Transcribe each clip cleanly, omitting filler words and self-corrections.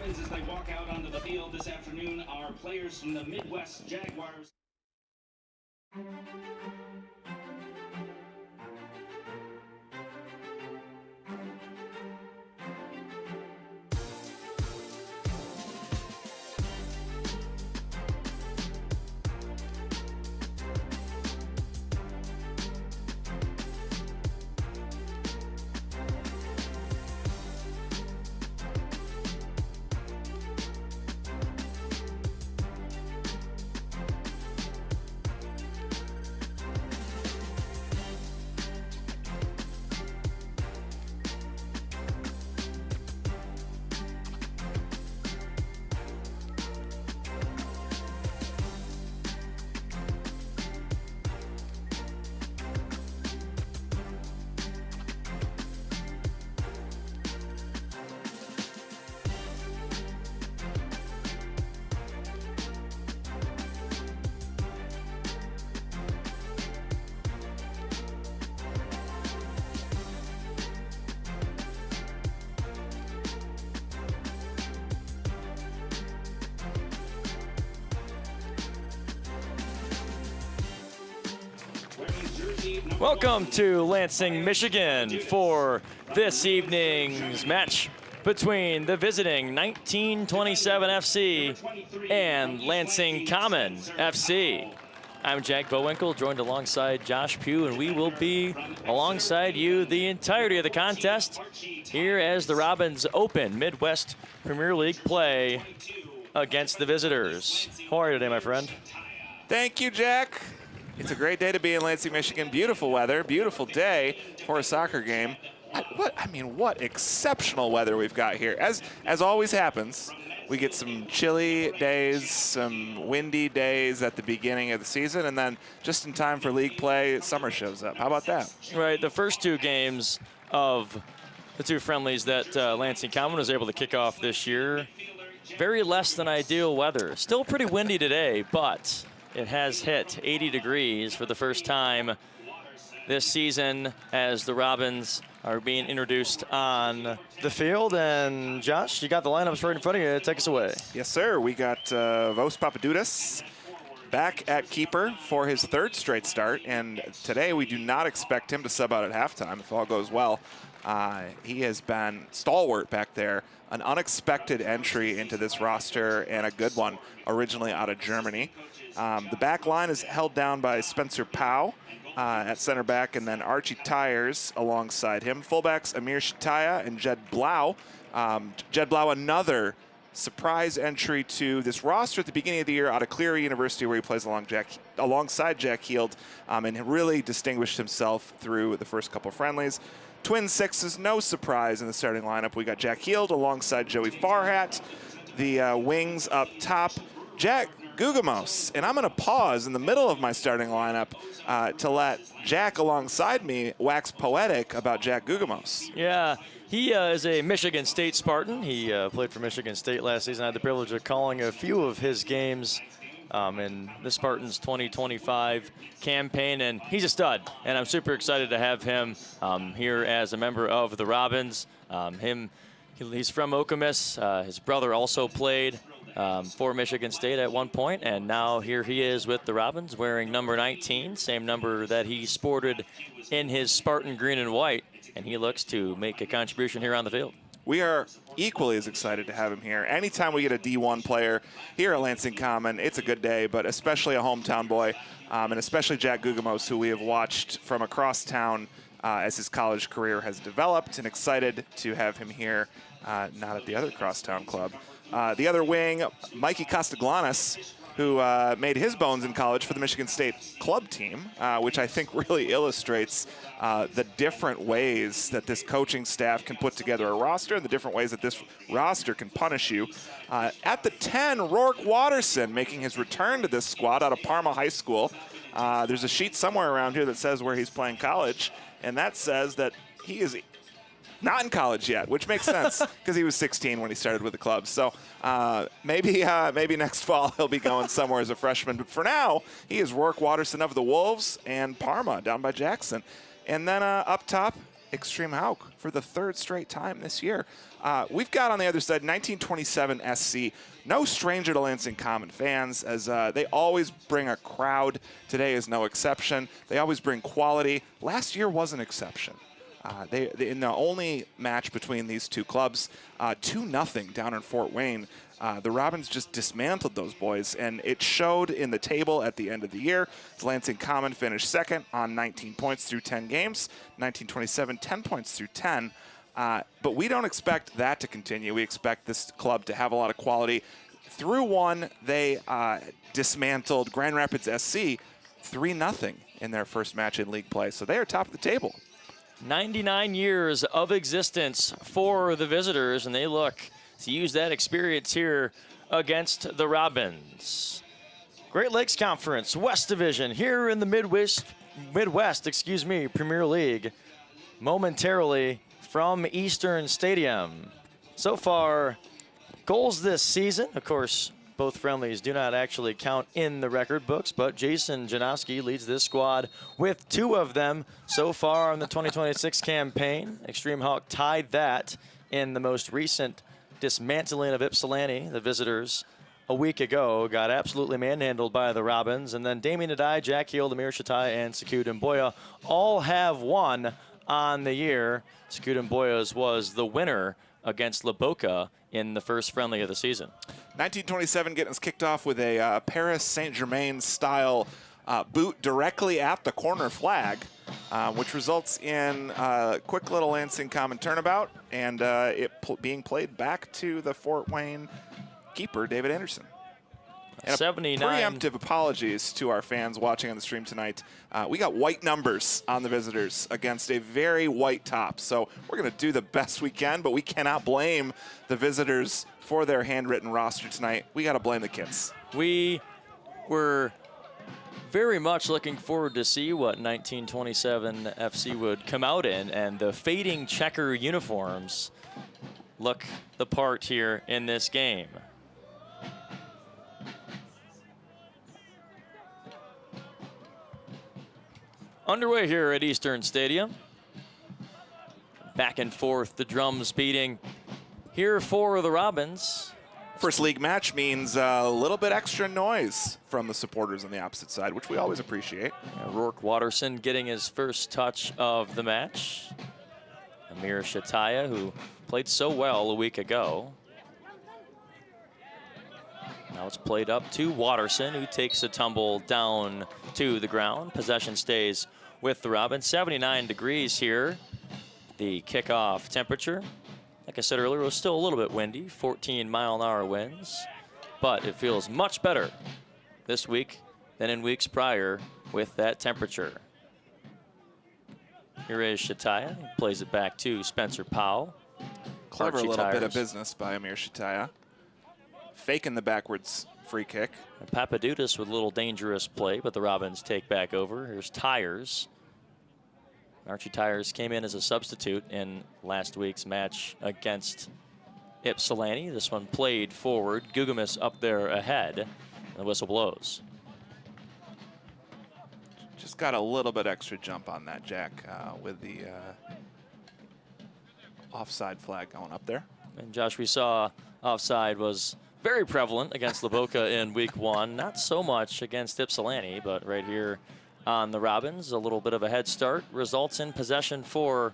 Robins as they walk out onto the field this afternoon are players from the Midwest Jaguars. Welcome to Lansing, Michigan for this evening's match between the visiting 1927 FC and Lansing Common FC. I'm Jack Bowinkle, joined alongside Josh Pugh, and we will be alongside you the entirety of the contest here as the Robins open Midwest Premier League play against the visitors. How are you today, my friend? Thank you, Jack. It's a great day to be in Lansing, Michigan. Beautiful weather, beautiful day for a soccer game. What exceptional weather we've got here. As always happens, we get some chilly days, some windy days at the beginning of the season, and then just in time for league play, summer shows up. How about that? Right, the first two games of the two friendlies that Lansing Common was able to kick off this year, very less than ideal weather. Still pretty windy today, but it has hit 80 degrees for the first time this season as the Robins are being introduced on the field. And Josh, you got the lineups right in front of you. Take us away. Yes, sir. We got Vos Papadoudas back at keeper for his third straight start. And today we do not expect him to sub out at halftime if all goes well. He has been stalwart back there. An unexpected entry into this roster and a good one originally out of Germany. The back line is held down by Spencer Powell at center back, and then Archie Tyers alongside him. Fullbacks Amir Shataya and Jed Blau. Jed Blau, another surprise entry to this roster at the beginning of the year out of Cleary University, where he plays alongside Jack Heald, and really distinguished himself through the first couple friendlies. Twin sixes, no surprise in the starting lineup. We got Jack Heald alongside Joey Farhat. The wings up top, Jack Gugamos, and I'm going to pause in the middle of my starting lineup to let Jack alongside me wax poetic about Jack Gugamos. Yeah, he is a Michigan State Spartan. He played for Michigan State last season. I had the privilege of calling a few of his games in the Spartans 2025 campaign, and he's a stud, and I'm super excited to have him here as a member of the Robins. He's from Okemos. His brother also played for Michigan State at one point, and now here he is with the Robins wearing number 19, same number that he sported in his Spartan green and white, and he looks to make a contribution here on the field. We are equally as excited to have him here. Anytime we get a D1 player here at Lansing Common, it's a good day, but especially a hometown boy, and especially Jack Gugamos, who we have watched from across town as his college career has developed, and excited to have him here, not at the other crosstown club. The other wing, Mikey Costaglanis, who made his bones in college for the Michigan State club team, which I think really illustrates the different ways that this coaching staff can put together a roster and the different ways that this roster can punish you. At the 10, Rourke Watterson making his return to this squad out of Parma High School. There's a sheet somewhere around here that says where he's playing college, and that says that he is not in college yet, which makes sense because he was 16 when he started with the club. So maybe next fall he'll be going somewhere as a freshman. But for now, he is Rourke Watterson of the Wolves and Parma down by Jackson. And then up top, Extreme Hauk for the 3rd straight time this year. We've got on the other side 1927 SC, no stranger to Lansing Common fans, as they always bring a crowd. Today is no exception. They always bring quality. Last year was an exception. They in the only match between these two clubs, 2-0 down in Fort Wayne, the Robins just dismantled those boys, and it showed in the table at the end of the year. Lansing Common finished 2nd on 19 points through 10 games. 1927, 10 points through 10. But we don't expect that to continue. We expect this club to have a lot of quality. Through 1, they dismantled Grand Rapids SC 3-0 in their first match in league play. So they are top of the table. 99 years of existence for the visitors, and they look to use that experience here against the Robins. Great Lakes Conference, West Division, here in the Midwest, Premier League, momentarily from Eastern Stadium. So far, goals this season, of course, both friendlies do not actually count in the record books, but Jason Janowski leads this squad with 2 of them so far in the 2026 campaign. Extreme Hauk tied that in the most recent dismantling of Ypsilanti, the visitors, a week ago. Got absolutely manhandled by the Robins. And then Damien Adai, Jack Heel, Amir Shatai, and Sakut Mboya all have won on the year. Sakut Mboya's was the winner against La Boca in the first friendly of the season. 1927 getting us kicked off with a Paris Saint-Germain style boot directly at the corner flag, which results in a quick little Lansing Common turnabout, and being played back to the Fort Wayne keeper, David Anderson. And 79. Preemptive apologies to our fans watching on the stream tonight. We got white numbers on the visitors against a very white top, so we're going to do the best we can, but we cannot blame the visitors for their handwritten roster tonight. We got to blame the kids. We were very much looking forward to see what 1927 FC would come out in, and the fading checker uniforms look the part here in this game. Underway here at Eastern Stadium. Back and forth, the drums beating here for the Robins. First league match means a little bit extra noise from the supporters on the opposite side, which we always appreciate. Rourke Watterson getting his first touch of the match. Amir Shataya, who played so well a week ago. Now it's played up to Watterson, who takes a tumble down to the ground. Possession stays with the Robins. 79 degrees here. The kickoff temperature, like I said earlier, it was still a little bit windy, 14-mile-an-hour winds, but it feels much better this week than in weeks prior with that temperature. Here is Shataya, he plays it back to Spencer Powell. Clever little bit of business by Amir Shataya. Faking the backwards free kick. And Papadudis with a little dangerous play, but the Robins take back over. Here's Tyers. Archie Tyers came in as a substitute in last week's match against Ypsilanti. This one played forward. Gugamus up there ahead. And the whistle blows. Just got a little bit extra jump on that, Jack, with the offside flag going up there. And Josh, we saw offside was very prevalent against La Boca in week 1. Not so much against Ypsilanti, but right here on the Robins, a little bit of a head start results in possession for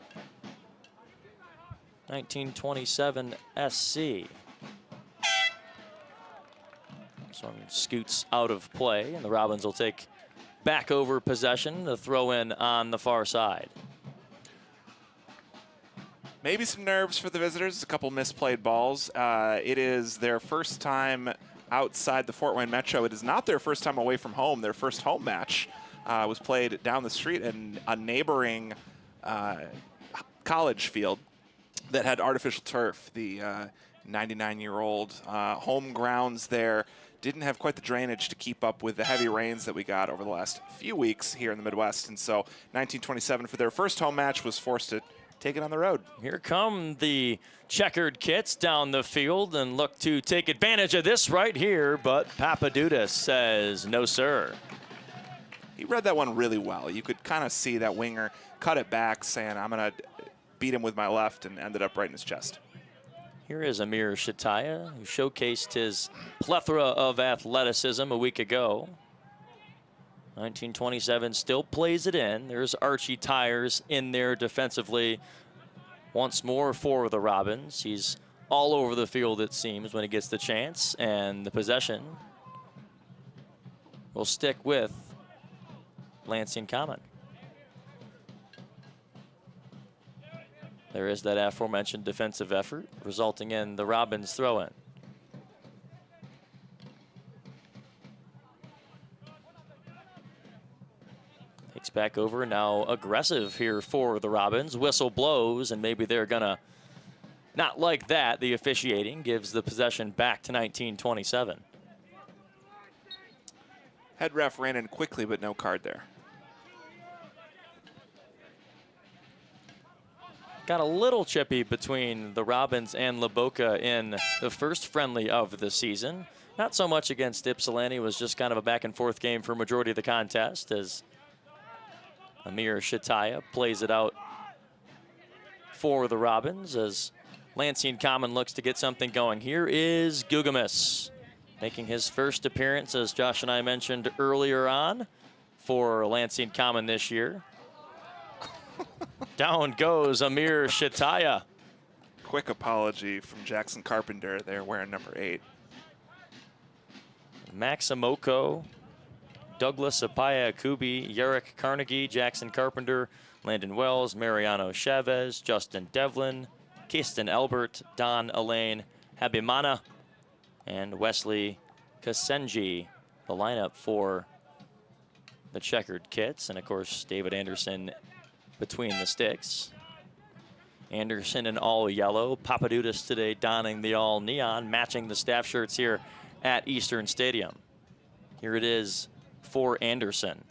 1927 SC. This one scoots out of play, and the Robins will take back over possession to throw in on the far side. Maybe some nerves for the visitors, a couple misplayed balls. It is their first time outside the Fort Wayne Metro. It is not their first time away from home. Their first home match was played down the street in a neighboring college field that had artificial turf. The 99-year-old home grounds there didn't have quite the drainage to keep up with the heavy rains that we got over the last few weeks here in the Midwest. And so 1927 for their first home match was forced to take it on the road. Here come the checkered kits down the field and look to take advantage of this right here, but Papadudis says no, sir. He read that one really well. You could kind of see that winger cut it back, saying, I'm going to beat him with my left and ended up right in his chest. Here is Amir Shataya, who showcased his plethora of athleticism a week ago. 1927 still plays it in. There's Archie Tyers in there defensively. Once more for the Robins. He's all over the field, it seems, when he gets the chance. And the possession will stick with Lansing Common. There is that aforementioned defensive effort, resulting in the Robins throw-in. Takes back over, now aggressive here for the Robins. Whistle blows, and maybe they're gonna not like that. The officiating gives the possession back to 1927. Head ref ran in quickly, but no card there. Got a little chippy between the Robins and Laboca in the first friendly of the season. Not so much against Ypsilanti. It was just kind of a back and forth game for majority of the contest as Amir Shataya plays it out for the Robins as Lansing Common looks to get something going. Here is Gugamis making his first appearance, as Josh and I mentioned earlier on, for Lansing Common this year. Down goes Amir Shataya. Quick apology from Jackson Carpenter there, wearing number 8. Maximoko, Douglas Apaya Kubi, Yarrick Carnegie, Jackson Carpenter, Landon Wells, Mariano Chavez, Justin Devlin, Keiston Albert, Don Elaine Habimana, and Wesley Kasenji, the lineup for the checkered kits. And of course, David Anderson between the sticks. Anderson in all yellow. Papadudis today donning the all neon, matching the staff shirts here at Eastern Stadium. Here it is for Anderson.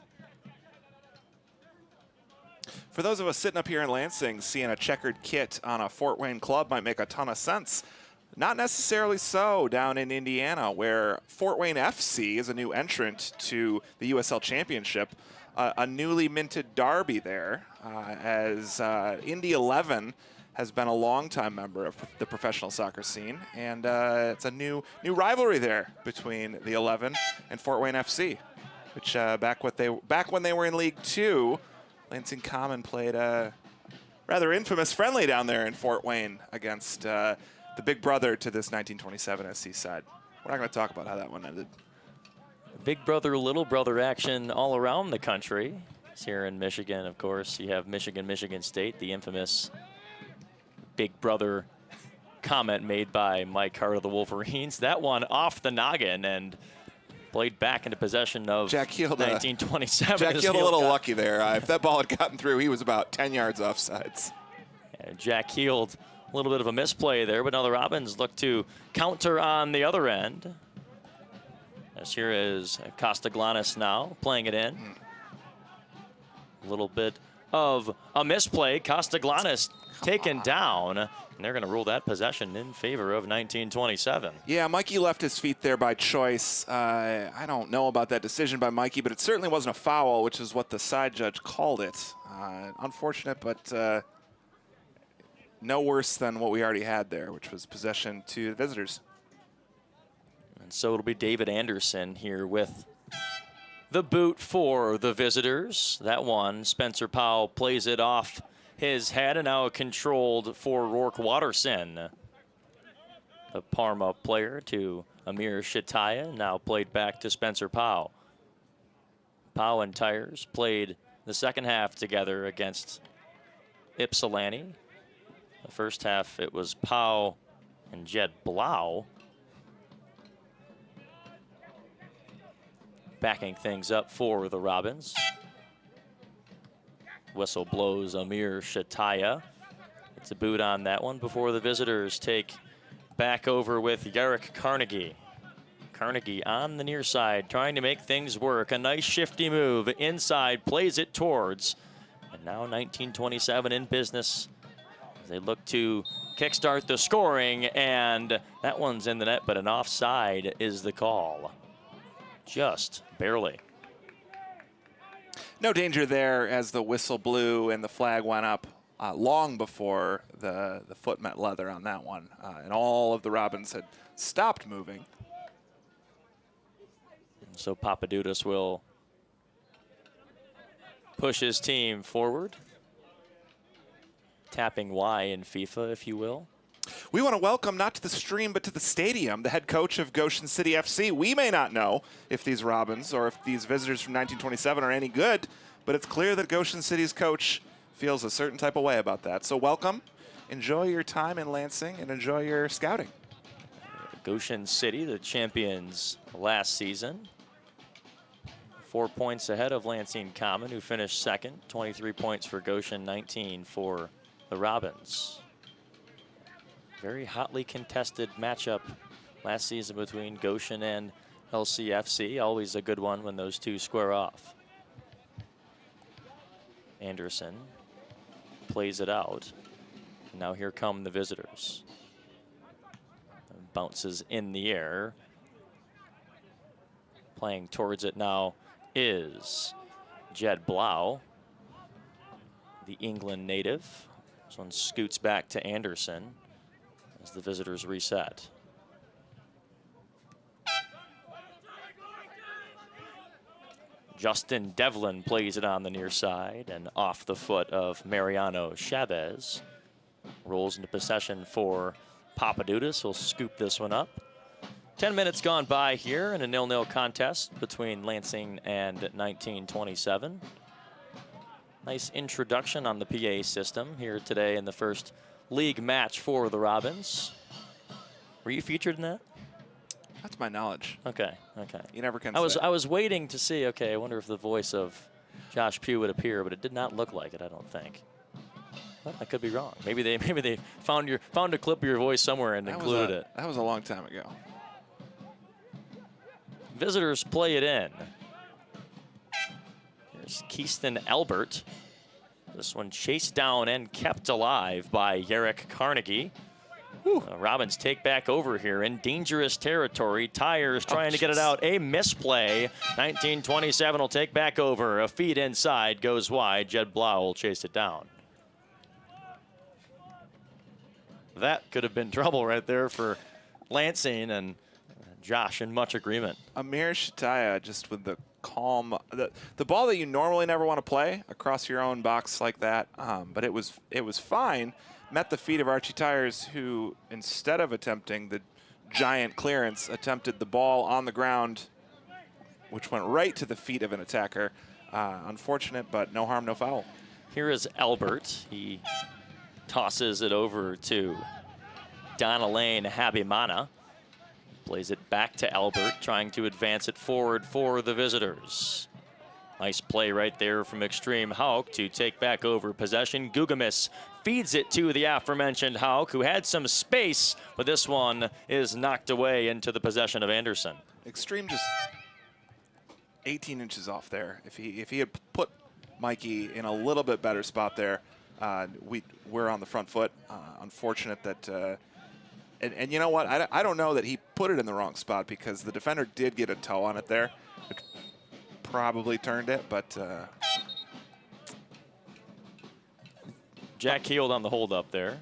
For those of us sitting up here in Lansing, seeing a checkered kit on a Fort Wayne club might make a ton of sense. Not necessarily so down in Indiana, where Fort Wayne FC is a new entrant to the USL Championship. A newly minted derby there, as Indy 11 has been a longtime member of the professional soccer scene, and it's a new rivalry there between the 11 and Fort Wayne FC, which back when they were in League 2, Lansing Common played a rather infamous friendly down there in Fort Wayne against the big brother to this 1927 SC side. We're not going to talk about how that one ended. Big brother, little brother action all around the country. It's here in Michigan, of course. You have Michigan State, the infamous big brother comment made by Mike Hart of the Wolverines. That one off the noggin and played back into possession of Jack Heald, 1927. Jack Heald a little lucky there. If that ball had gotten through, he was about 10 yards offsides. And Jack Heald, a little bit of a misplay there, but now the Robins look to counter on the other end. As here is Costaglanis now playing it in. A little bit of a misplay. Costaglanis taken down, and they're going to rule that possession in favor of 1927. Yeah, Mikey left his feet there by choice. I don't know about that decision by Mikey, but it certainly wasn't a foul, which is what the side judge called it. Unfortunate, but no worse than what we already had there, which was possession to the visitors. And so it'll be David Anderson here with the boot for the visitors. That one, Spencer Powell plays it off his head, and now controlled for Rourke Watterson. The Parma player to Amir Shataya, now played back to Spencer Powell. Powell and Tyers played the second half together against Ypsilanti. The first half, it was Powell and Jed Blau backing things up for the Robins. Whistle blows Amir Shataya. It's a boot on that one before the visitors take back over with Yarrick Carnegie. Carnegie on the near side, trying to make things work. A nice shifty move inside, plays it towards. And now 1927 in business as they look to kickstart the scoring, and that one's in the net, but an offside is the call. Just barely. No danger there as the whistle blew and the flag went up. long before the foot met leather on that one. And all of the Robins had stopped moving. So Papadudis will push his team forward. Tapping Y in FIFA, if you will. We want to welcome, not to the stream, but to the stadium, the head coach of Goshen City FC. We may not know if these Robins or if these visitors from 1927 are any good, but it's clear that Goshen City's coach feels a certain type of way about that. So welcome. Enjoy your time in Lansing and enjoy your scouting. Goshen City, the champions last season. 4 points ahead of Lansing Common, who finished second. 23 points for Goshen, 19 for the Robins. Very hotly contested matchup last season between Goshen and LCFC. Always a good one when those two square off. Anderson plays it out. And now here come the visitors. Bounces in the air. Playing towards it now is Jed Blau, the England native. This one scoots back to Anderson as the visitors reset. Justin Devlin plays it on the near side and off the foot of Mariano Chavez. Rolls into possession for Papadudis. He'll scoop this one up. 10 minutes gone by here in a 0-0 contest between Lansing and 1927. Nice introduction on the PA system here today in the first league match for the Robins. Were you featured in that? That's my knowledge. Okay, okay. You never can say. I was waiting to see, okay, I wonder if the voice of Josh Pugh would appear, but it did not look like it, I don't think. Well, I could be wrong. Maybe they found a clip of your voice somewhere and included it. That was a long time ago. Visitors play it in. Here's Keaston Albert. This one chased down and kept alive by Yarrick Carnegie. Robins take back over here in dangerous territory. Tyers trying to get it out. A misplay. 1927 will take back over. A feed inside goes wide. Jed Blau will chase it down. That could have been trouble right there for Lansing, and Josh in much agreement. Amir Shataya just with the calm, the ball that you normally never want to play across your own box like that, but it was fine. Met the feet of Archie Tyers, who instead of attempting the giant clearance, attempted the ball on the ground, which went right to the feet of an attacker. Unfortunate, but no harm, no foul. Here is Albert. He tosses it over to Donalaine Habimana. Plays it back to Albert, trying to advance it forward for the visitors. Nice play right there from Extreme Hauk to take back over possession. Gugamis feeds it to the aforementioned Hauk, who had some space, but this one is knocked away into the possession of Anderson. Extreme just 18 inches off there. If he had put Mikey in a little bit better spot there, we're on the front foot. Unfortunate that, and you know what? I don't know that he put it in the wrong spot, because the defender did get a toe on it there, which probably turned it, but Jack Heald on the hold up there.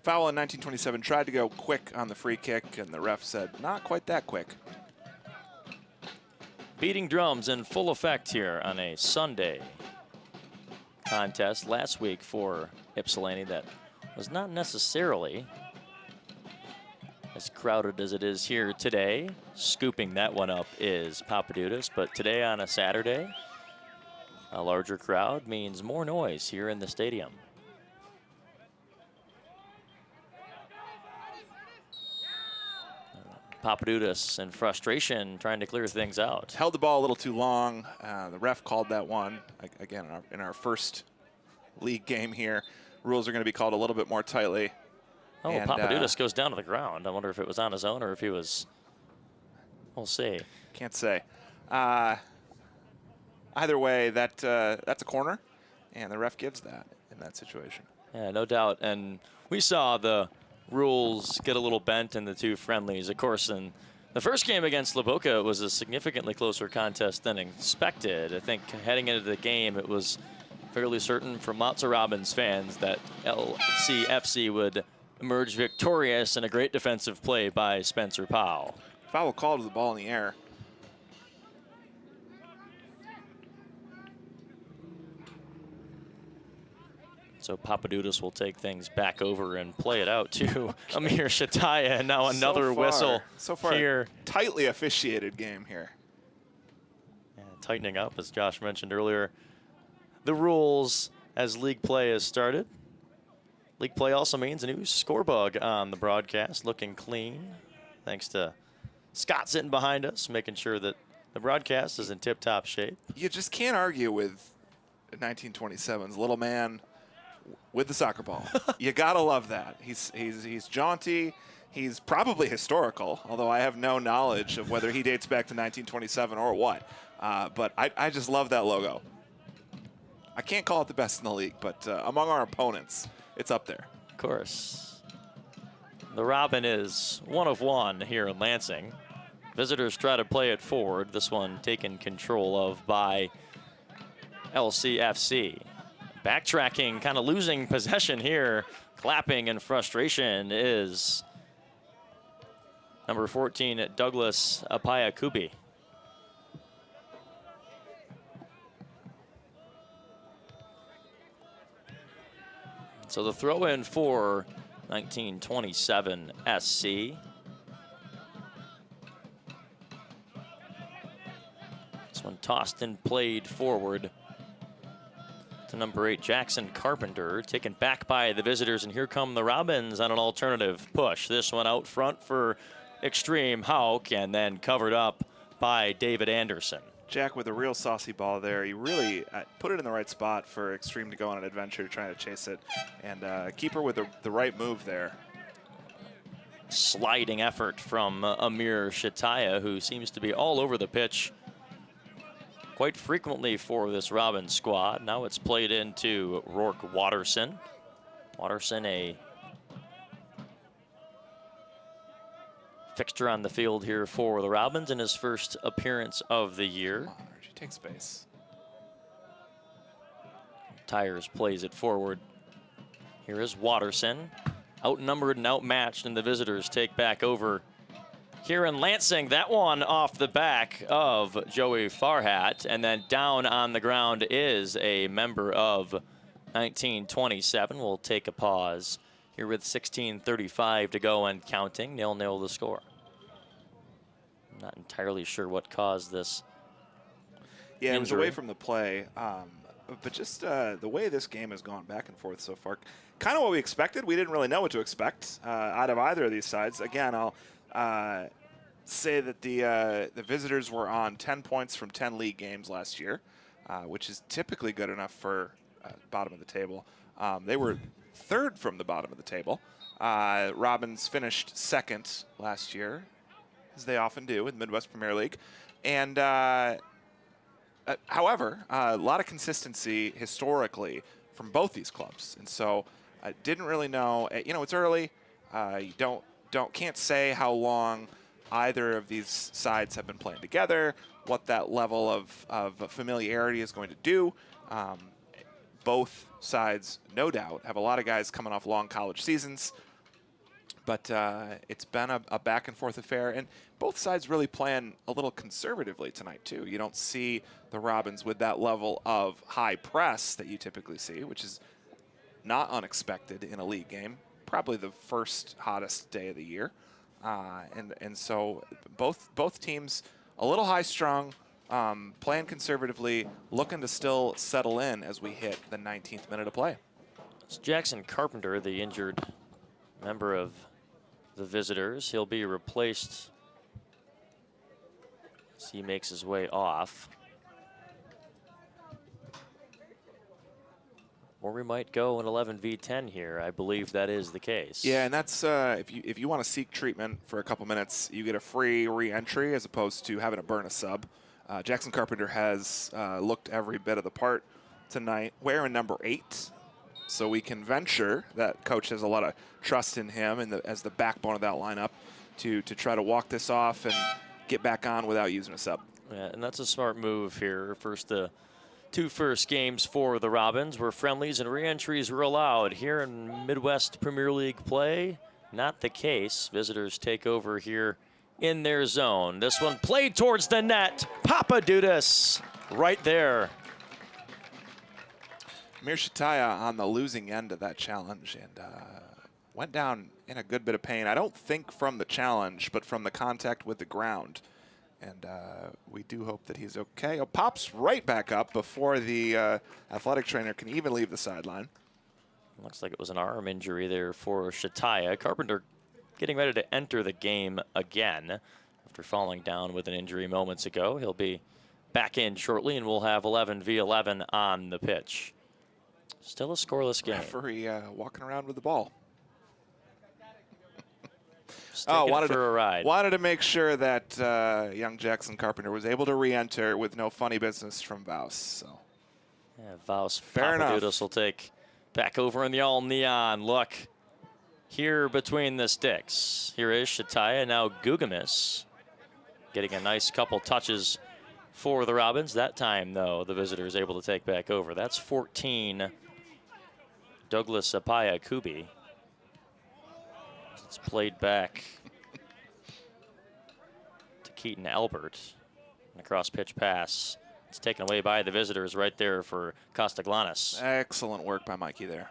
Foul in 1927. Tried to go quick on the free kick, and the ref said not quite that quick. Beating drums in full effect here on a Sunday contest last week for Ypsilanti that was not necessarily as crowded as it is here today. Scooping that one up is Papadudis, but today on a Saturday, a larger crowd means more noise here in the stadium. Papadudis in frustration trying to clear things out. Held the ball a little too long. The ref called that one. Again, in our first league game here, rules are going to be called a little bit more tightly. Oh, and Papadudis goes down to the ground. I wonder if it was on his own or if he was, we'll see. Can't say. Either way, that's a corner, and the ref gives that in that situation. Yeah, no doubt. And we saw the rules get a little bent in the two friendlies. Of course, in The first game against Laboca was a significantly closer contest than expected. I think heading into the game, it was fairly certain for lots of Robins fans that LCFC would emerge victorious in a great defensive play by Spencer Powell. Foul called with the ball in the air. So Papadudis will take things back over and play it out to Amir Shataya, and now another whistle so far, here. Tightly officiated game here. Yeah, tightening up, as Josh mentioned earlier, the rules as league play has started. League play also means a new scorebug on the broadcast, looking clean, thanks to Scott sitting behind us, making sure that the broadcast is in tip-top shape. You just can't argue with 1927's little man with the soccer ball. You gotta love that. He's jaunty. He's probably historical, although I have no knowledge of whether he dates back to 1927 or what. But I just love that logo. I can't call it the best in the league, but among our opponents, it's up there. Of course. The Robin is 1 of 1 here in Lansing. Visitors try to play it forward. This one taken control of by LCFC. Backtracking, kind of losing possession here. Clapping in frustration is number 14, Douglas Apaya-Kubi. So the throw in for 1927 SC. This one tossed and played forward to number 8, Jackson Carpenter, taken back by the visitors, and here come the Robins on an alternative push. This one out front for Extreme Hauk, and then covered up by David Anderson. Jack with a real saucy ball there. He really put it in the right spot for Extreme to go on an adventure trying to chase it, and keeper with the right move there. Sliding effort from Amir Shataya, who seems to be all over the pitch quite frequently for this Robin squad. Now it's played into Rourke Watterson. Watterson, a fixture on the field here for the Robins in his first appearance of the year. Come on, Archie, take space. Tyers plays it forward. Here is Watterson, outnumbered and outmatched, and the visitors take back over here in Lansing. That one off the back of Joey Farhat, and then down on the ground is a member of 1927. We'll take a pause here with 16:35 to go and counting. 0-0 the score. I'm not entirely sure what caused this. Yeah, injury. It was away from the play, but just the way this game has gone back and forth so far, kind of what we expected. We didn't really know what to expect out of either of these sides. Again, I'll say that the visitors were on 10 points from 10 league games last year, which is typically good enough for bottom of the table. They were third from the bottom of the table. Robins finished second last year, as they often do in the Midwest Premier League. And however, a lot of consistency historically from both these clubs. And so I didn't really know, it's early. You can't say how long either of these sides have been playing together, what that level of familiarity is going to do. Both sides, no doubt, have a lot of guys coming off long college seasons, but it's been a back and forth affair, and both sides really playing a little conservatively tonight too. You don't see the Robins with that level of high press that you typically see, which is not unexpected in a league game. Probably the first hottest day of the year, and so both teams a little high strung, playing conservatively, looking to still settle in as we hit the 19th minute of play. It's Jackson Carpenter, the injured member of the visitors. He'll be replaced as he makes his way off. Or we might go an 11v10 here. I believe that is the case. Yeah, and that's if you want to seek treatment for a couple minutes, you get a free re-entry as opposed to having to burn a sub. Jackson Carpenter has looked every bit of the part tonight, wearing number 8. So we can venture that coach has a lot of trust in him and as the backbone of that lineup. to try to walk this off and get back on without using a sub. Yeah, and that's a smart move here. The two first games for the Robins were friendlies and re-entries were allowed. Here in Midwest Premier League play, not the case. Visitors take over here in their zone. This one played towards the net. Papadudis right there. Mir Shataya on the losing end of that challenge and went down in a good bit of pain. I don't think from the challenge, but from the contact with the ground. And we do hope that he's okay. Oh, pops right back up before the athletic trainer can even leave the sideline. Looks like it was an arm injury there for Shataya. Carpenter getting ready to enter the game again after falling down with an injury moments ago. He'll be back in shortly, and we'll have 11v11 on the pitch. Still a scoreless game. Referee walking around with the ball. Wanted to make sure that young Jackson Carpenter was able to re-enter with no funny business from Vaus. So. Yeah, Vaus Fair enough. Papadudis will take back over in the all neon look here between the sticks. Here is Shataya, now Gugamis getting a nice couple touches for the Robins. That time, though, the visitors able to take back over. That's 14. Douglas Apaya Kubi. It's played back to Keaton Albert. An across pitch pass. It's taken away by the visitors right there for Costaglanis. Excellent work by Mikey there.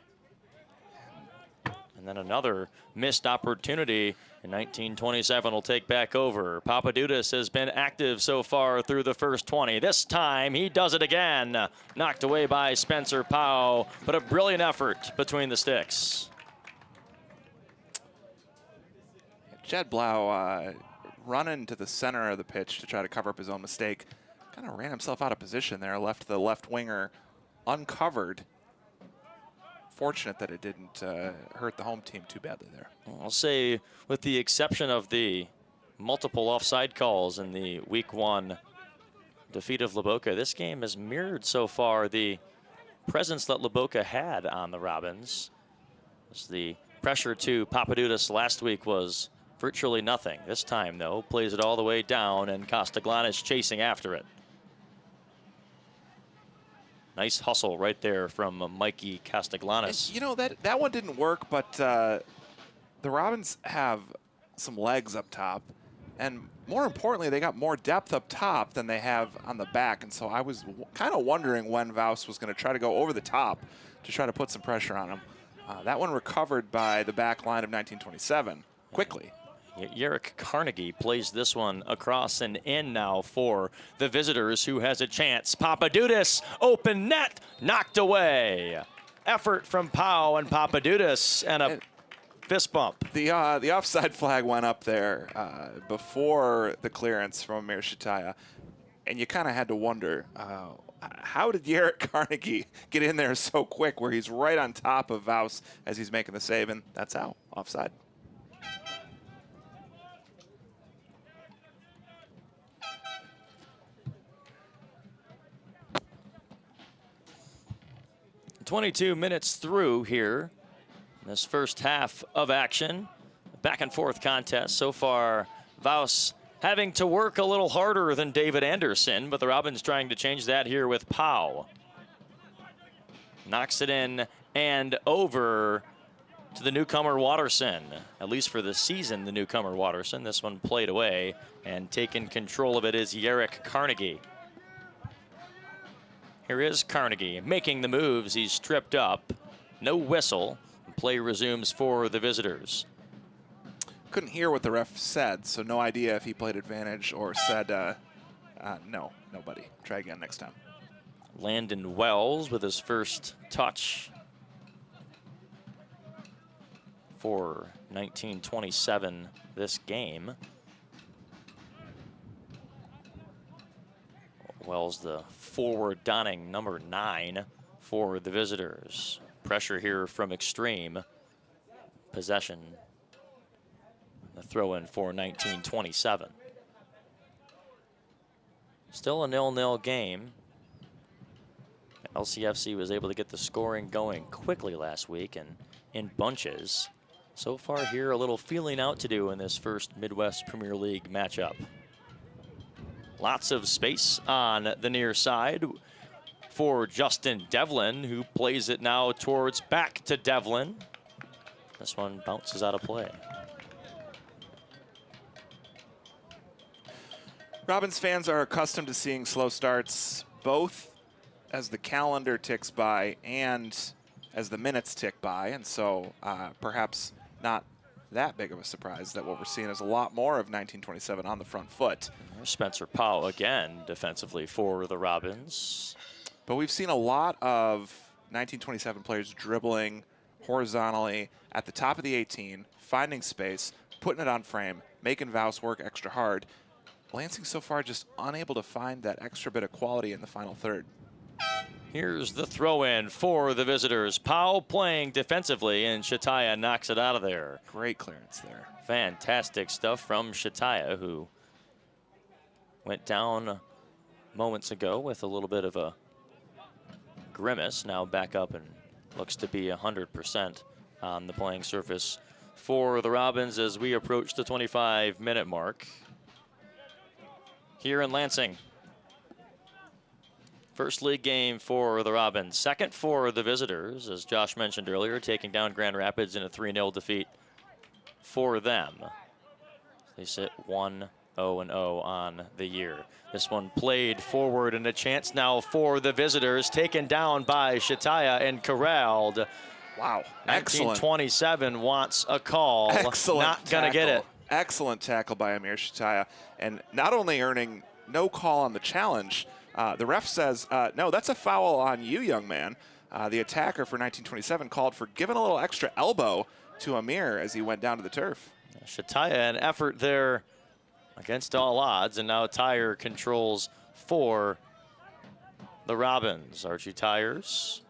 And then another missed opportunity in 1927 will take back over. Papadudis has been active so far through the first 20. This time he does it again. Knocked away by Spencer Powell, but a brilliant effort between the sticks. Jed Blau running to the center of the pitch to try to cover up his own mistake. Kind of ran himself out of position there, left the left winger uncovered. Fortunate that it didn't hurt the home team too badly there. I'll say, with the exception of the multiple offside calls in the Week 1 defeat of Laboca, this game has mirrored so far the presence that Laboca had on the Robins. As the pressure to Papadudis last week was virtually nothing. This time, though, plays it all the way down, and Costaglanis chasing after it. Nice hustle right there from Mikey Costaglanis. You know, that one didn't work, but the Robins have some legs up top. And more importantly, they got more depth up top than they have on the back. And so I was kind of wondering when Vaus was going to try to go over the top to try to put some pressure on him. That one recovered by the back line of 1927 quickly. Yerrick Carnegie plays this one across and in now for the visitors, who has a chance. Papadudis, open net, knocked away. Effort from Pau and Papadudis, and a fist bump. The offside flag went up there before the clearance from Mir Shataya, and you kind of had to wonder, how did Yerrick Carnegie get in there so quick, where he's right on top of Vaus as he's making the save, and that's how, offside. "22 minutes through here in this first half of action. Back and forth contest. So far, Vaus having to work a little harder than David Anderson, but the Robins trying to change that here with Pau. Knocks it in and over to the newcomer Watterson. At least for the season, the newcomer Watterson. This one played away, and taking control of it is Yerrick Carnegie. Here is Carnegie making the moves. He's tripped up. No whistle. Play resumes for the visitors. Couldn't hear what the ref said, so no idea if he played advantage or said, no, nobody. Try again next time. Landon Wells with his first touch for 1927 this game. Wells, the forward donning number 9 for the visitors. Pressure here from Extreme. Possession. The throw in for 1927. Still a 0-0 game. LCFC was able to get the scoring going quickly last week and in bunches. So far here, a little feeling out to do in this first Midwest Premier League matchup. Lots of space on the near side for Justin Devlin, who plays it now towards back to Devlin. This one bounces out of play. Robins fans are accustomed to seeing slow starts, both as the calendar ticks by and as the minutes tick by, and so perhaps not that big of a surprise that what we're seeing is a lot more of 1927 on the front foot. Spencer Powell again defensively for the Robins. But we've seen a lot of 1927 players dribbling horizontally at the top of the 18, finding space, putting it on frame, making Vaus work extra hard. Lansing so far just unable to find that extra bit of quality in the final third. Here's the throw-in for the visitors. Powell playing defensively, and Shataya knocks it out of there. Great clearance there. Fantastic stuff from Shataya, who went down moments ago with a little bit of a grimace. Now back up and looks to be 100% on the playing surface for the Robins as we approach the 25-minute mark here in Lansing. First league game for the Robins, second for the visitors, as Josh mentioned earlier, taking down Grand Rapids in a 3-0 defeat for them. They sit 1-0-0 on the year. This one played forward, and a chance now for the visitors, taken down by Shataya and corralled. Wow, excellent. 1927 wants a call. Excellent. Not gonna get it. Excellent tackle by Amir Shataya, and not only earning no call on the challenge, the ref says, no, that's a foul on you, young man. The attacker for 1927 called for giving a little extra elbow to Amir as he went down to the turf. Shataya, an effort there against all odds, and now tire controls for the Robins. Archie Tires,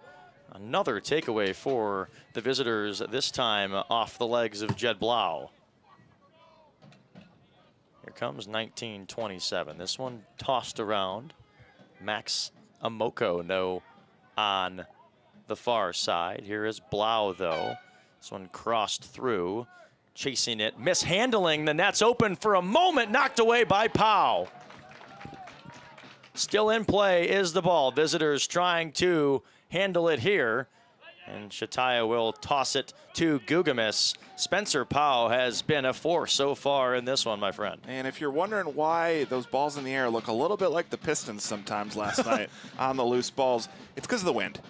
another takeaway for the visitors, this time off the legs of Jed Blau. Here comes 1927. This one tossed around. Max Amoko on the far side. Here is Blau, though. This one crossed through, chasing it, mishandling the nets, open for a moment, knocked away by Powell. Still in play is the ball. Visitors trying to handle it here, and Shataya will toss it to Gugamis. Spencer Powell has been a force so far in this one, my friend. And if you're wondering why those balls in the air look a little bit like the Pistons sometimes last night on the loose balls, it's because of the wind.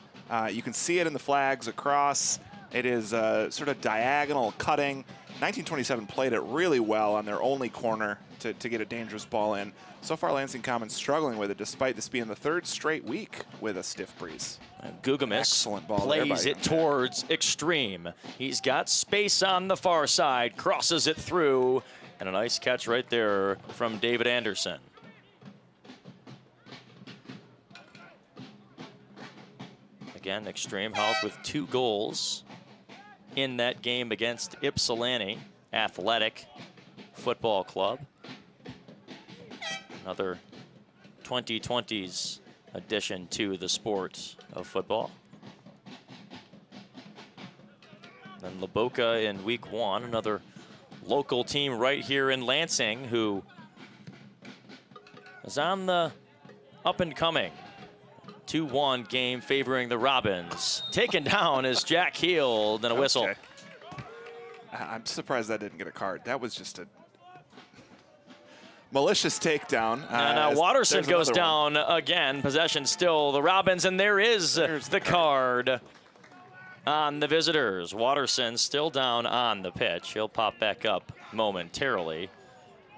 You can see it in the flags across. It is sort of diagonal cutting. 1927 played it really well on their only corner to get a dangerous ball in. So far, Lansing Common struggling with it, despite this being the third straight week with a stiff breeze. And Gugamis plays it towards Extreme. He's got space on the far side, crosses it through, and a nice catch right there from David Anderson. Again, Extreme helped with 2 goals in that game against Ypsilanti Athletic Football Club. Another 2020s addition to the sport of football. Then Laboca in week 1, another local team right here in Lansing who is on the up and coming. 2-1 game favoring the Robins. Taken down is Jack Heald, and a whistle. Okay. I'm surprised that didn't get a card. That was just a malicious takedown. Now Watterson goes down again. Possession still the Robins, and there's the card on the visitors. Watterson still down on the pitch. He'll pop back up momentarily.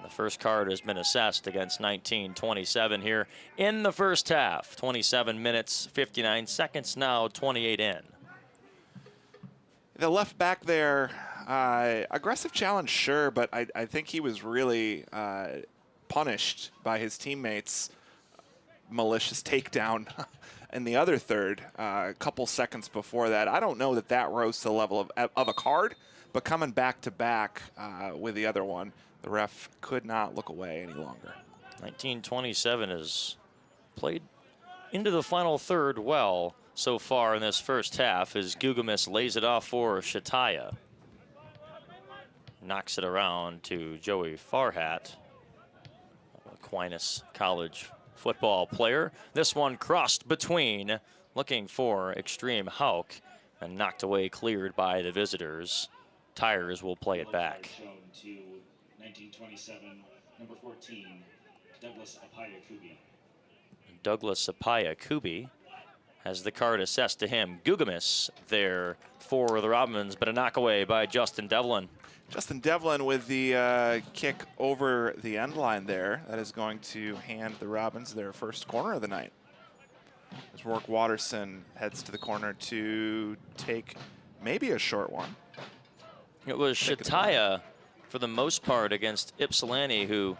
The first card has been assessed against 1927 here in the first half. 27 minutes, 59 seconds now, 28 in. The left back there, aggressive challenge, sure, but I think he was really punished by his teammates' malicious takedown in the other third a couple seconds before that. I don't know that that rose to the level of a card, but coming back to back with the other one, the ref could not look away any longer. 1927 has played into the final third well so far in this first half as Gugamis lays it off for Shataya. knocks it around to Joey Farhat, Aquinas College football player. This one crossed between, looking for Extreme Hauk, and knocked away, cleared by the visitors. Tires will play it back. Shown to 1927, number 14, Douglas Apaya-Kubi. Douglas Apaya-Kubi has the card assessed to him. Gugamis there for the Robins, but a knockaway by Justin Devlin. Justin Devlin with the kick over the end line there. That is going to hand the Robins their first corner of the night. As Rourke Watterson heads to the corner to take maybe a short one. It was Shataya for the most part against Ypsilanti, who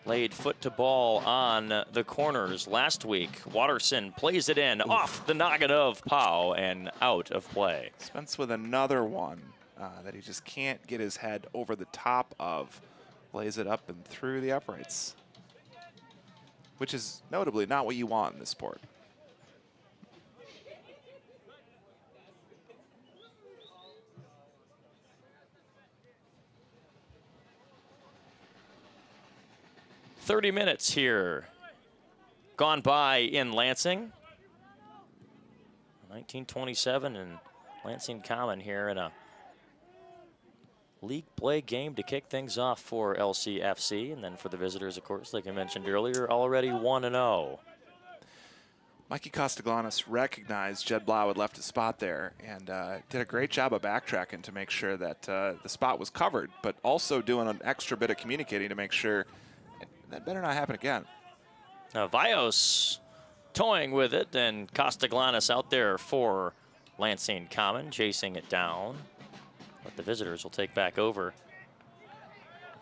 laid foot to ball on the corners last week. Watterson plays it in, off the noggin of Pau and out of play. Spence with another one that he just can't get his head over the top of. Lays it up and through the uprights, which is notably not what you want in this sport. "30 minutes here gone by in Lansing. 1927 and Lansing Common here in a league play game to kick things off for LCFC, and then for the visitors, of course, like I mentioned earlier, already 1-0. Mikey Costaglanis recognized Jed Blau had left his spot there and did a great job of backtracking to make sure that the spot was covered, but also doing an extra bit of communicating to make sure that better not happen again. Now Vios toying with it, and Costaglanis out there for Lansing Common, chasing it down. But the visitors will take back over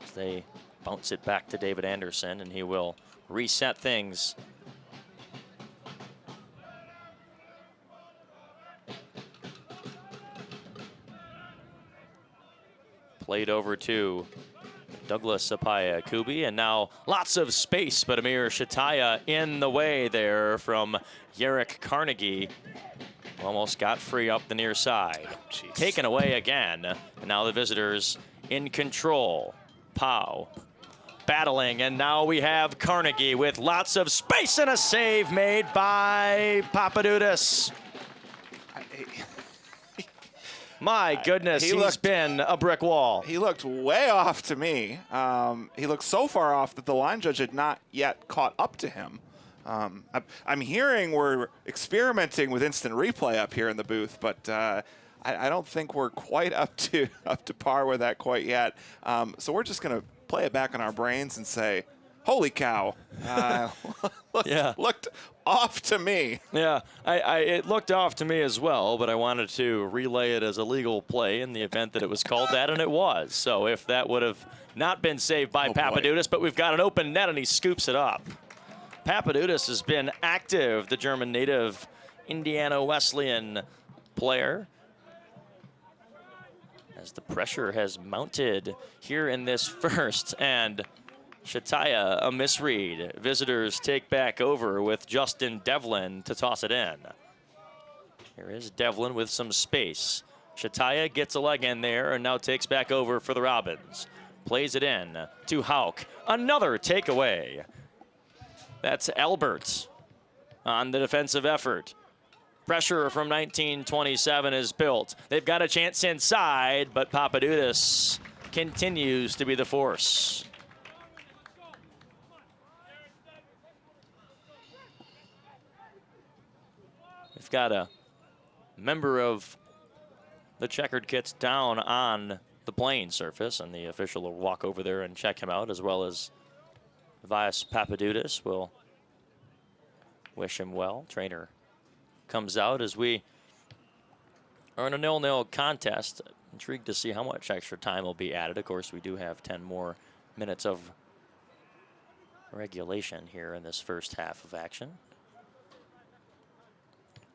as they bounce it back to David Anderson, and he will reset things. Played over to Douglas Apaya-Kubi, and now lots of space, but Amir Shataya in the way there from Yerrick Carnegie. Almost got free up the near side. Oh, taken away again, and now the visitors in control. Pau battling, and now we have Carnegie with lots of space and a save made by Papadudis. My goodness, he's been a brick wall. He looked way off to me. He looked so far off that the line judge had not yet caught up to him. I'm hearing we're experimenting with instant replay up here in the booth, but I don't think we're quite up to par with that quite yet. So we're just going to play it back on our brains and say, holy cow. Looked off to me. Yeah, it looked off to me as well, but I wanted to relay it as a legal play in the event that it was called that, and it was. So if that would have not been saved by Papadudis, but we've got an open net, and he scoops it up. Papadudis has been active, the German native Indiana Wesleyan player, as the pressure has mounted here in this first, and Shataya a misread. Visitors take back over with Justin Devlin to toss it in. Here is Devlin with some space. Shataya gets a leg in there and now takes back over for the Robins. Plays it in to Hauk. Another takeaway. That's Albert on the defensive effort. Pressure from 1927 is built. They've got a chance inside, but Papadudis continues to be the force. We've got a member of the checkered kits down on the playing surface, and the official will walk over there and check him out, as well as Vias Papadudis will wish him well. Trainer comes out as we are in a 0-0 contest. Intrigued to see how much extra time will be added. Of course, we do have 10 more minutes of regulation here in this first half of action.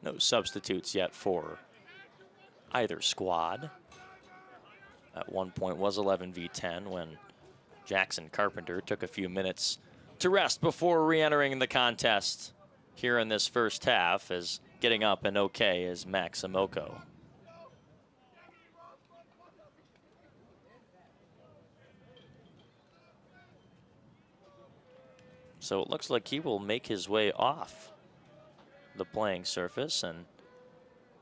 No substitutes yet for either squad. At one point was 11v10 when Jackson Carpenter took a few minutes to rest before re-entering the contest here in this first half, as getting up and okay is Max Amoko. So it looks like he will make his way off the playing surface, and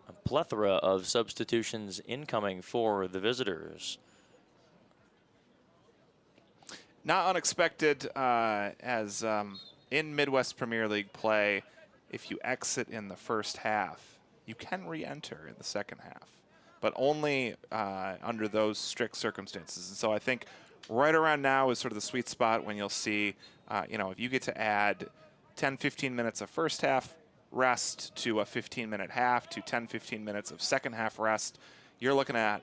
a plethora of substitutions incoming for the visitors. Not unexpected, as in Midwest Premier League play, if you exit in the first half, you can re-enter in the second half, but only under those strict circumstances. And so I think right around now is sort of the sweet spot when you'll see, you know, if you get to add 10, 15 minutes of first half rest to a 15-minute half to 10, 15 minutes of second half rest, you're looking at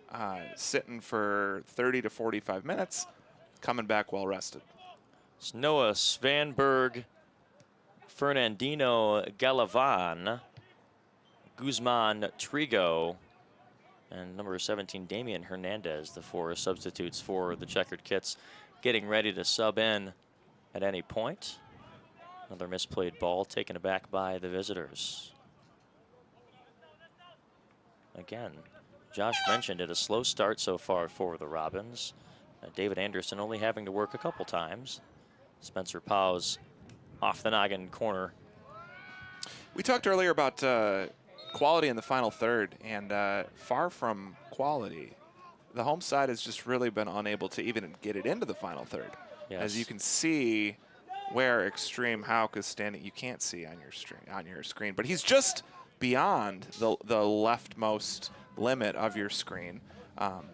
sitting for 30 to 45 minutes, coming back well rested. It's Noah Svanberg, Fernandino Galavan, Guzman Trigo, and number 17, Damian Hernandez, the 4 substitutes for the checkered kits, getting ready to sub in at any point. Another misplayed ball taken aback by the visitors. Again, Josh mentioned it, a slow start so far for the Robins. David Anderson only having to work a couple times. Spencer Powell's off the noggin corner. We talked earlier about quality in the final third, and far from quality, the home side has just really been unable to even get it into the final third. Yes. As you can see where Extreme Hauk is standing, you can't see on your screen, but he's just beyond the leftmost limit of your screen,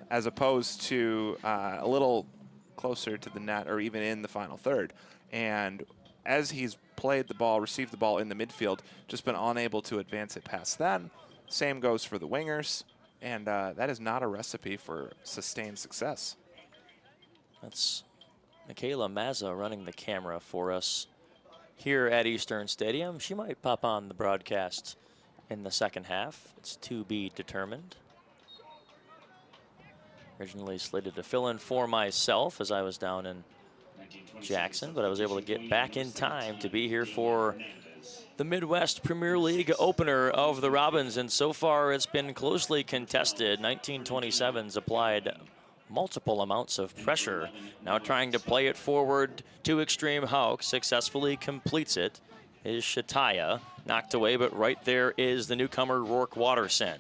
as opposed to a little closer to the net or even in the final third. And as he's played the ball, received the ball in the midfield, just been unable to advance it past them. Same goes for the wingers, and that is not a recipe for sustained success. That's Michaela Mazza running the camera for us here at Eastern Stadium. She might pop on the broadcast in the second half. It's to be determined. Originally slated to fill in for myself as I was down in Jackson, but I was able to get back in time to be here for the Midwest Premier League opener of the Robins, and so far it's been closely contested. 1927's applied multiple amounts of pressure. Now trying to play it forward to Extreme Hauk, successfully completes it, is Shataya. Knocked away, but right there is the newcomer Rourke Watterson.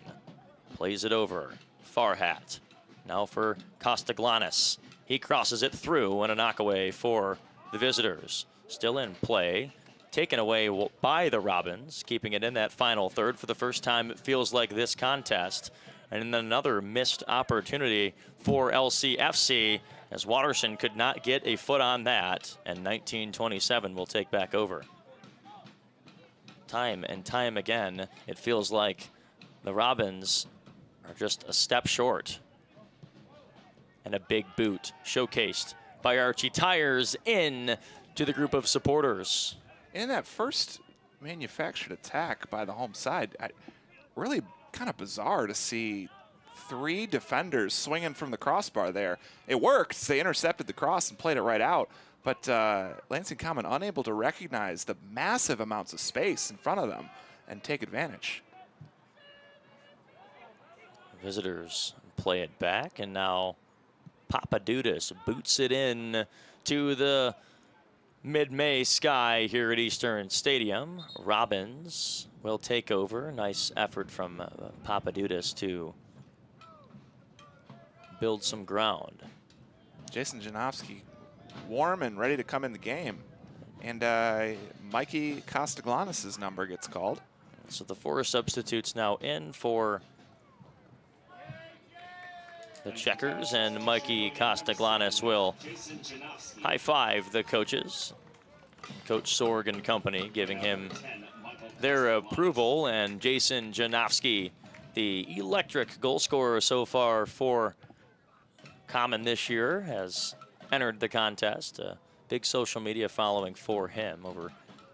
Plays it over, Farhat. Now for Costaglanis. He crosses it through and a knockaway for the visitors. Still in play, taken away by the Robins, keeping it in that final third for the first time it feels like this contest. And then another missed opportunity for LCFC as Watterson could not get a foot on that, and 1927 will take back over. Time and time again, it feels like the Robins are just a step short. And a big boot showcased by Archie Tires in to the group of supporters. In that first manufactured attack by the home side, really kind of bizarre to see 3 defenders swinging from the crossbar there. It worked. They intercepted the cross and played it right out, but Lansing Common unable to recognize the massive amounts of space in front of them and take advantage. Visitors play it back, and now Papadudis boots it in to the mid-May sky here at Eastern Stadium. Robins will take over. Nice effort from Papadudis to build some ground. Jason Janowski warm and ready to come in the game. And Mikey Costaglanis' number gets called. So the 4 substitutes now in for the checkers, and Mikey Costaglanis will high-five the coaches. Coach Sorg and company giving him their approval, and Jason Janowski, the electric goal scorer so far for Common this year, has entered the contest. A big social media following for him. Over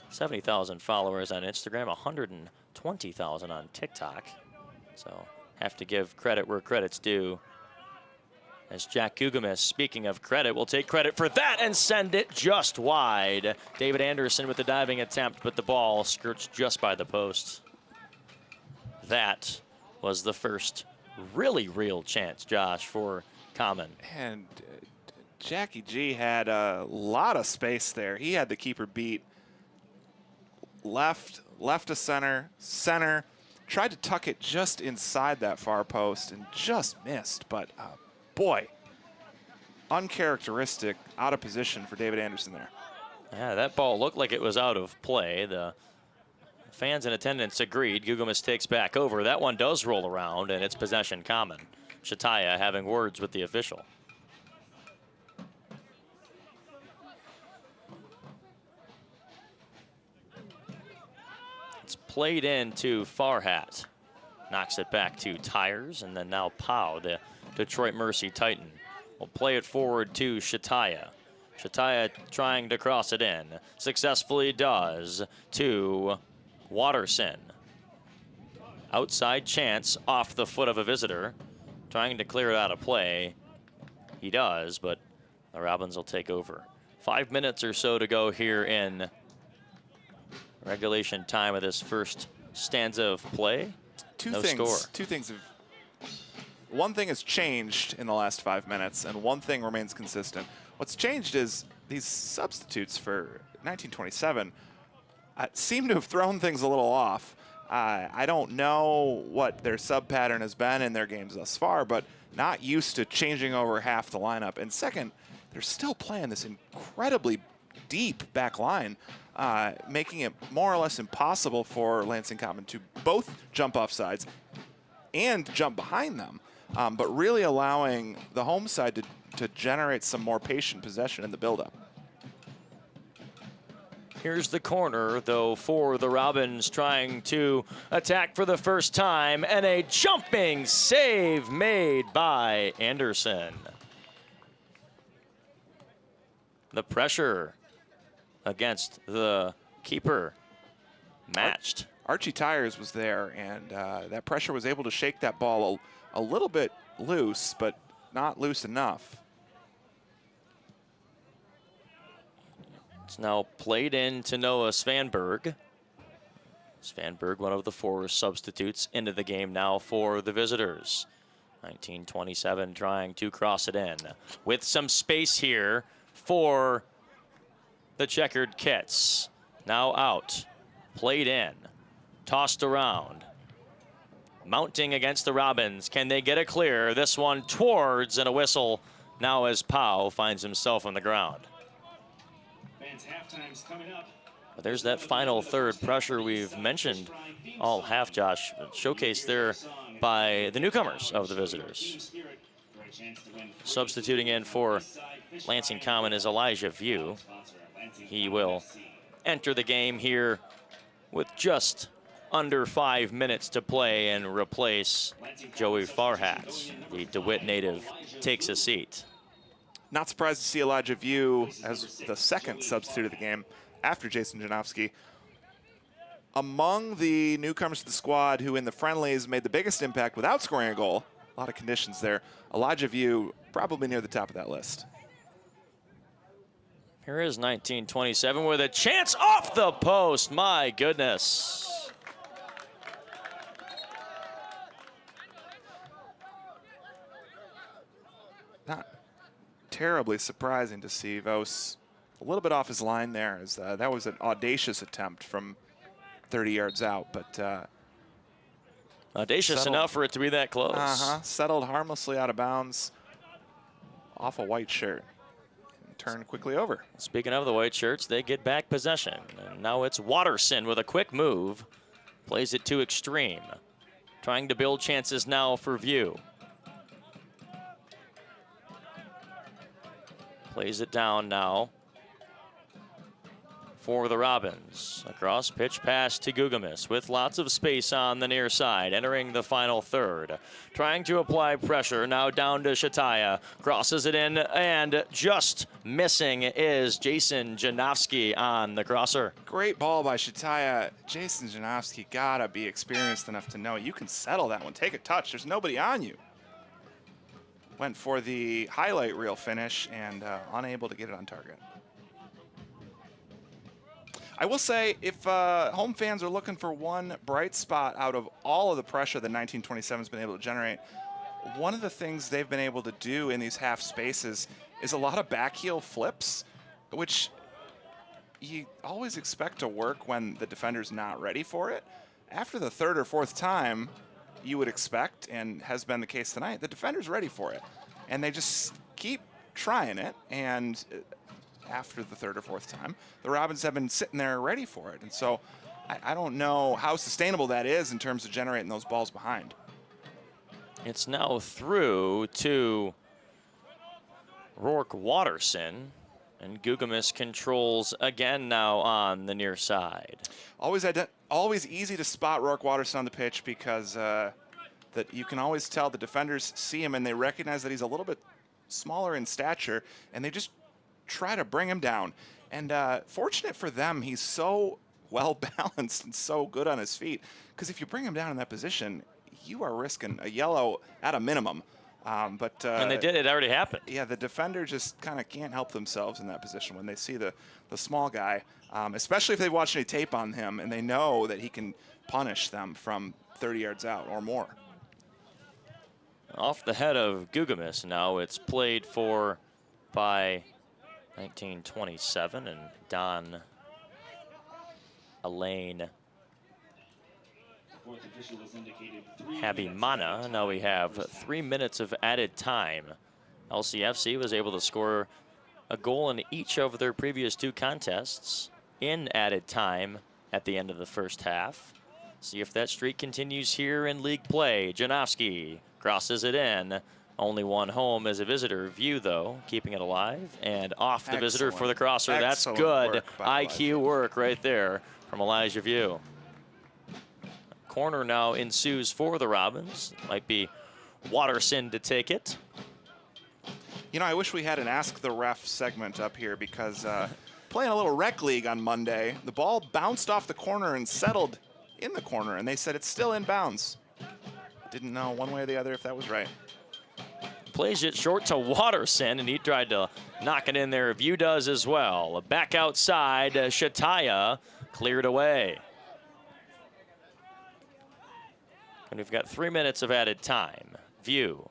70,000 followers on Instagram, 120,000 on TikTok. So have to give credit where credit's due. As Jack Gugamis, speaking of credit, will take credit for that and send it just wide. David Anderson with the diving attempt, but the ball skirts just by the post. That was the first really real chance, Josh, for Common. And Jackie G had a lot of space there. He had the keeper beat. Left to center, tried to tuck it just inside that far post and just missed. But boy, uncharacteristic, out of position for David Anderson there. Yeah, that ball looked like it was out of play. The fans in attendance agreed. Gugelmus takes back over. That one does roll around, and it's possession common. Shataya having words with the official. It's played into Farhat. Knocks it back to Tires, and then now Powell, the Detroit Mercy Titan, will play it forward to Shataya. Shataya trying to cross it in. Successfully does to Watterson. Outside chance off the foot of a visitor. Trying to clear it out of play. He does, but the Robins will take over. 5 minutes or so to go here in regulation time of this first stanza of play. Two things have. One thing has changed in the last 5 minutes, and one thing remains consistent. What's changed is these substitutes for 1927 seem to have thrown things a little off. I don't know what their sub pattern has been in their games thus far, but not used to changing over half the lineup. And second, they're still playing this incredibly deep back line, making it more or less impossible for Lansing Common to both jump off sides and jump behind them, but really allowing the home side to generate some more patient possession in the buildup. Here's the corner, though, for the Robins, trying to attack for the first time, and a jumping save made by Anderson. The pressure against the keeper matched. Archie Tires was there, and that pressure was able to shake that ball a little bit loose, but not loose enough. It's now played in to Noah Svanberg. Svanberg, one of the 4 substitutes into the game now for the visitors. 1927 trying to cross it in with some space here for the checkered kits. Now out, played in, tossed around. Mounting against the Robins. Can they get a clear? This one towards, and a whistle now as Powell finds himself on the ground. But there's that final third pressure we've mentioned all half, Josh. Showcased there by the newcomers of the visitors. Substituting in for Lansing Common is Elijah View. He will enter the game here with just under 5 minutes to play and replace Joey Farhat. The DeWitt native takes a seat. Not surprised to see Elijah View as the second substitute of the game after Jason Janowski. Among the newcomers to the squad who in the friendlies made the biggest impact without scoring a goal, a lot of conditions there, Elijah View probably near the top of that list. Here is 1927 with a chance off the post. My goodness. Not terribly surprising to see Vos a little bit off his line there, as that was an audacious attempt from 30 yards out, but audacious enough for it to be that close. Settled harmlessly out of bounds off a white shirt and turned quickly over. Speaking of the white shirts, they get back possession, and now it's Watterson with a quick move, plays it to extreme, trying to build chances now for View. Plays it down now for the Robins. Across pitch pass to Gugelmus with lots of space on the near side, entering the final third. Trying to apply pressure, now down to Shataya. Crosses it in, and just missing is Jason Janowski on the crosser. Great ball by Shataya. Jason Janowski gotta be experienced enough to know you can settle that one. Take a touch, there's nobody on you. Went for the highlight reel finish and unable to get it on target. I will say, if home fans are looking for one bright spot out of all of the pressure that 1927's been able to generate, one of the things they've been able to do in these half spaces is a lot of back heel flips, which you always expect to work when the defender's not ready for it. After the third or fourth time, you would expect, and has been the case tonight, the defender's ready for it. And they just keep trying it, and after the third or fourth time, the Robins have been sitting there ready for it. And so I don't know how sustainable that is in terms of generating those balls behind. It's now through to Rourke Watterson, and Gugamis controls again now on the near side. Always easy to spot Rourke Watterson on the pitch because that you can always tell the defenders see him and they recognize that he's a little bit smaller in stature, and they just try to bring him down. And fortunate for them, he's so well balanced and so good on his feet, because if you bring him down in that position, you are risking a yellow at a minimum. And they did. It already happened. Yeah, the defender just kind of can't help themselves in that position when they see the small guy, especially if they've watched any tape on him and they know that he can punish them from 30 yards out or more. Off the head of Gugamis now. It's played for by 1927 and Don Elaine Habimana. Now we have 3 minutes of added time. LCFC was able to score a goal in each of their previous 2 contests in added time at the end of the first half. See if that streak continues here in league play. Janowski crosses it in. Only one home as a visitor. View, though, keeping it alive. And off the visitor for the crosser. That's good. IQ work right there from Elijah View. Corner now ensues for the Robins. Might be Watterson to take it. You know, I wish we had an Ask the Ref segment up here because playing a little rec league on Monday, the ball bounced off the corner and settled in the corner, and they said it's still in bounds. Didn't know one way or the other if that was right. Plays it short to Watterson, and he tried to knock it in there. View does as well. Back outside, Shataya cleared away. And we've got 3 minutes of added time. View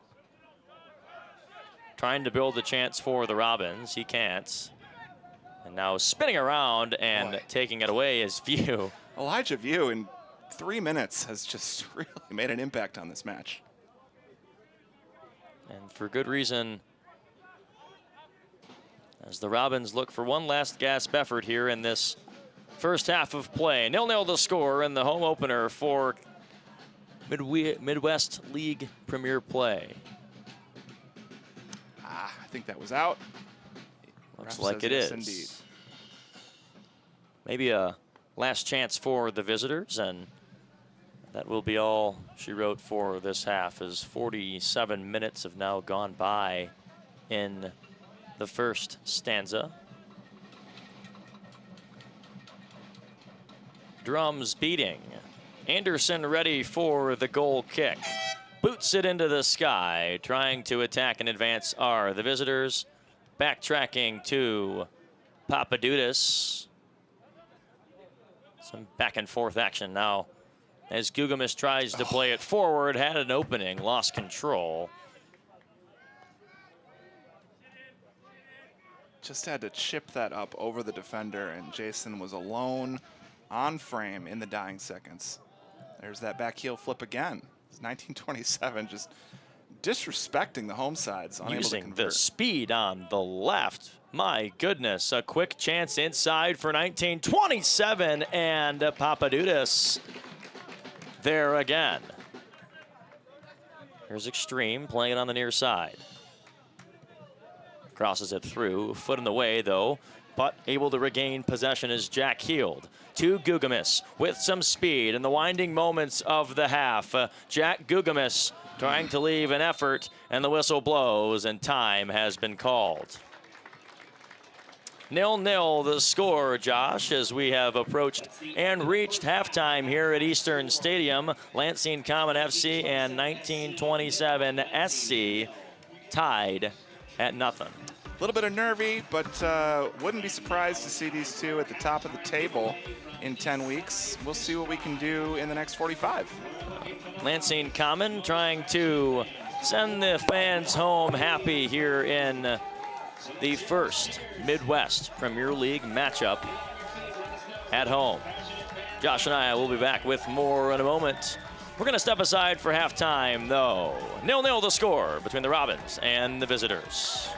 trying to build a chance for the Robins. He can't. And now spinning around and taking it away is View. Elijah View in 3 minutes has just really made an impact on this match. And for good reason, as the Robins look for one last gasp effort here in this first half of play. 0-0 the score in the home opener for Midwest League Premier Play. I think that was out. Looks like it is. Indeed. Maybe a last chance for the visitors, and that will be all she wrote for this half, as 47 minutes have now gone by in the first stanza. Drums beating. Anderson ready for the goal kick. Boots it into the sky. Trying to attack and advance are the visitors. Backtracking to Papadudis. Some back and forth action now as Gugamis tries to play it forward. Had an opening, lost control. Just had to chip that up over the defender, and Jason was alone on frame in the dying seconds. There's that back heel flip again. It's 1927, just disrespecting the home sides. Using the speed on the left. My goodness, a quick chance inside for 1927, and Papadudis there again. Here's Extreme playing it on the near side. Crosses it through, foot in the way though, but able to regain possession is Jack Heald. To Gugamis with some speed in the winding moments of the half. Jack Gugamis trying to leave an effort, and the whistle blows, and time has been called. 0-0 the score, Josh, as we have approached and reached halftime here at Eastern Stadium. Lansing Common FC and 1927 SC tied at nothing. A little bit of nervy, but wouldn't be surprised to see these two at the top of the table in 10 weeks. We'll see what we can do in the next 45. Lansing Common trying to send the fans home happy here in the first Midwest Premier League matchup at home. Josh and I will be back with more in a moment. We're going to step aside for halftime, though. 0-0 the score between the Robins and the visitors.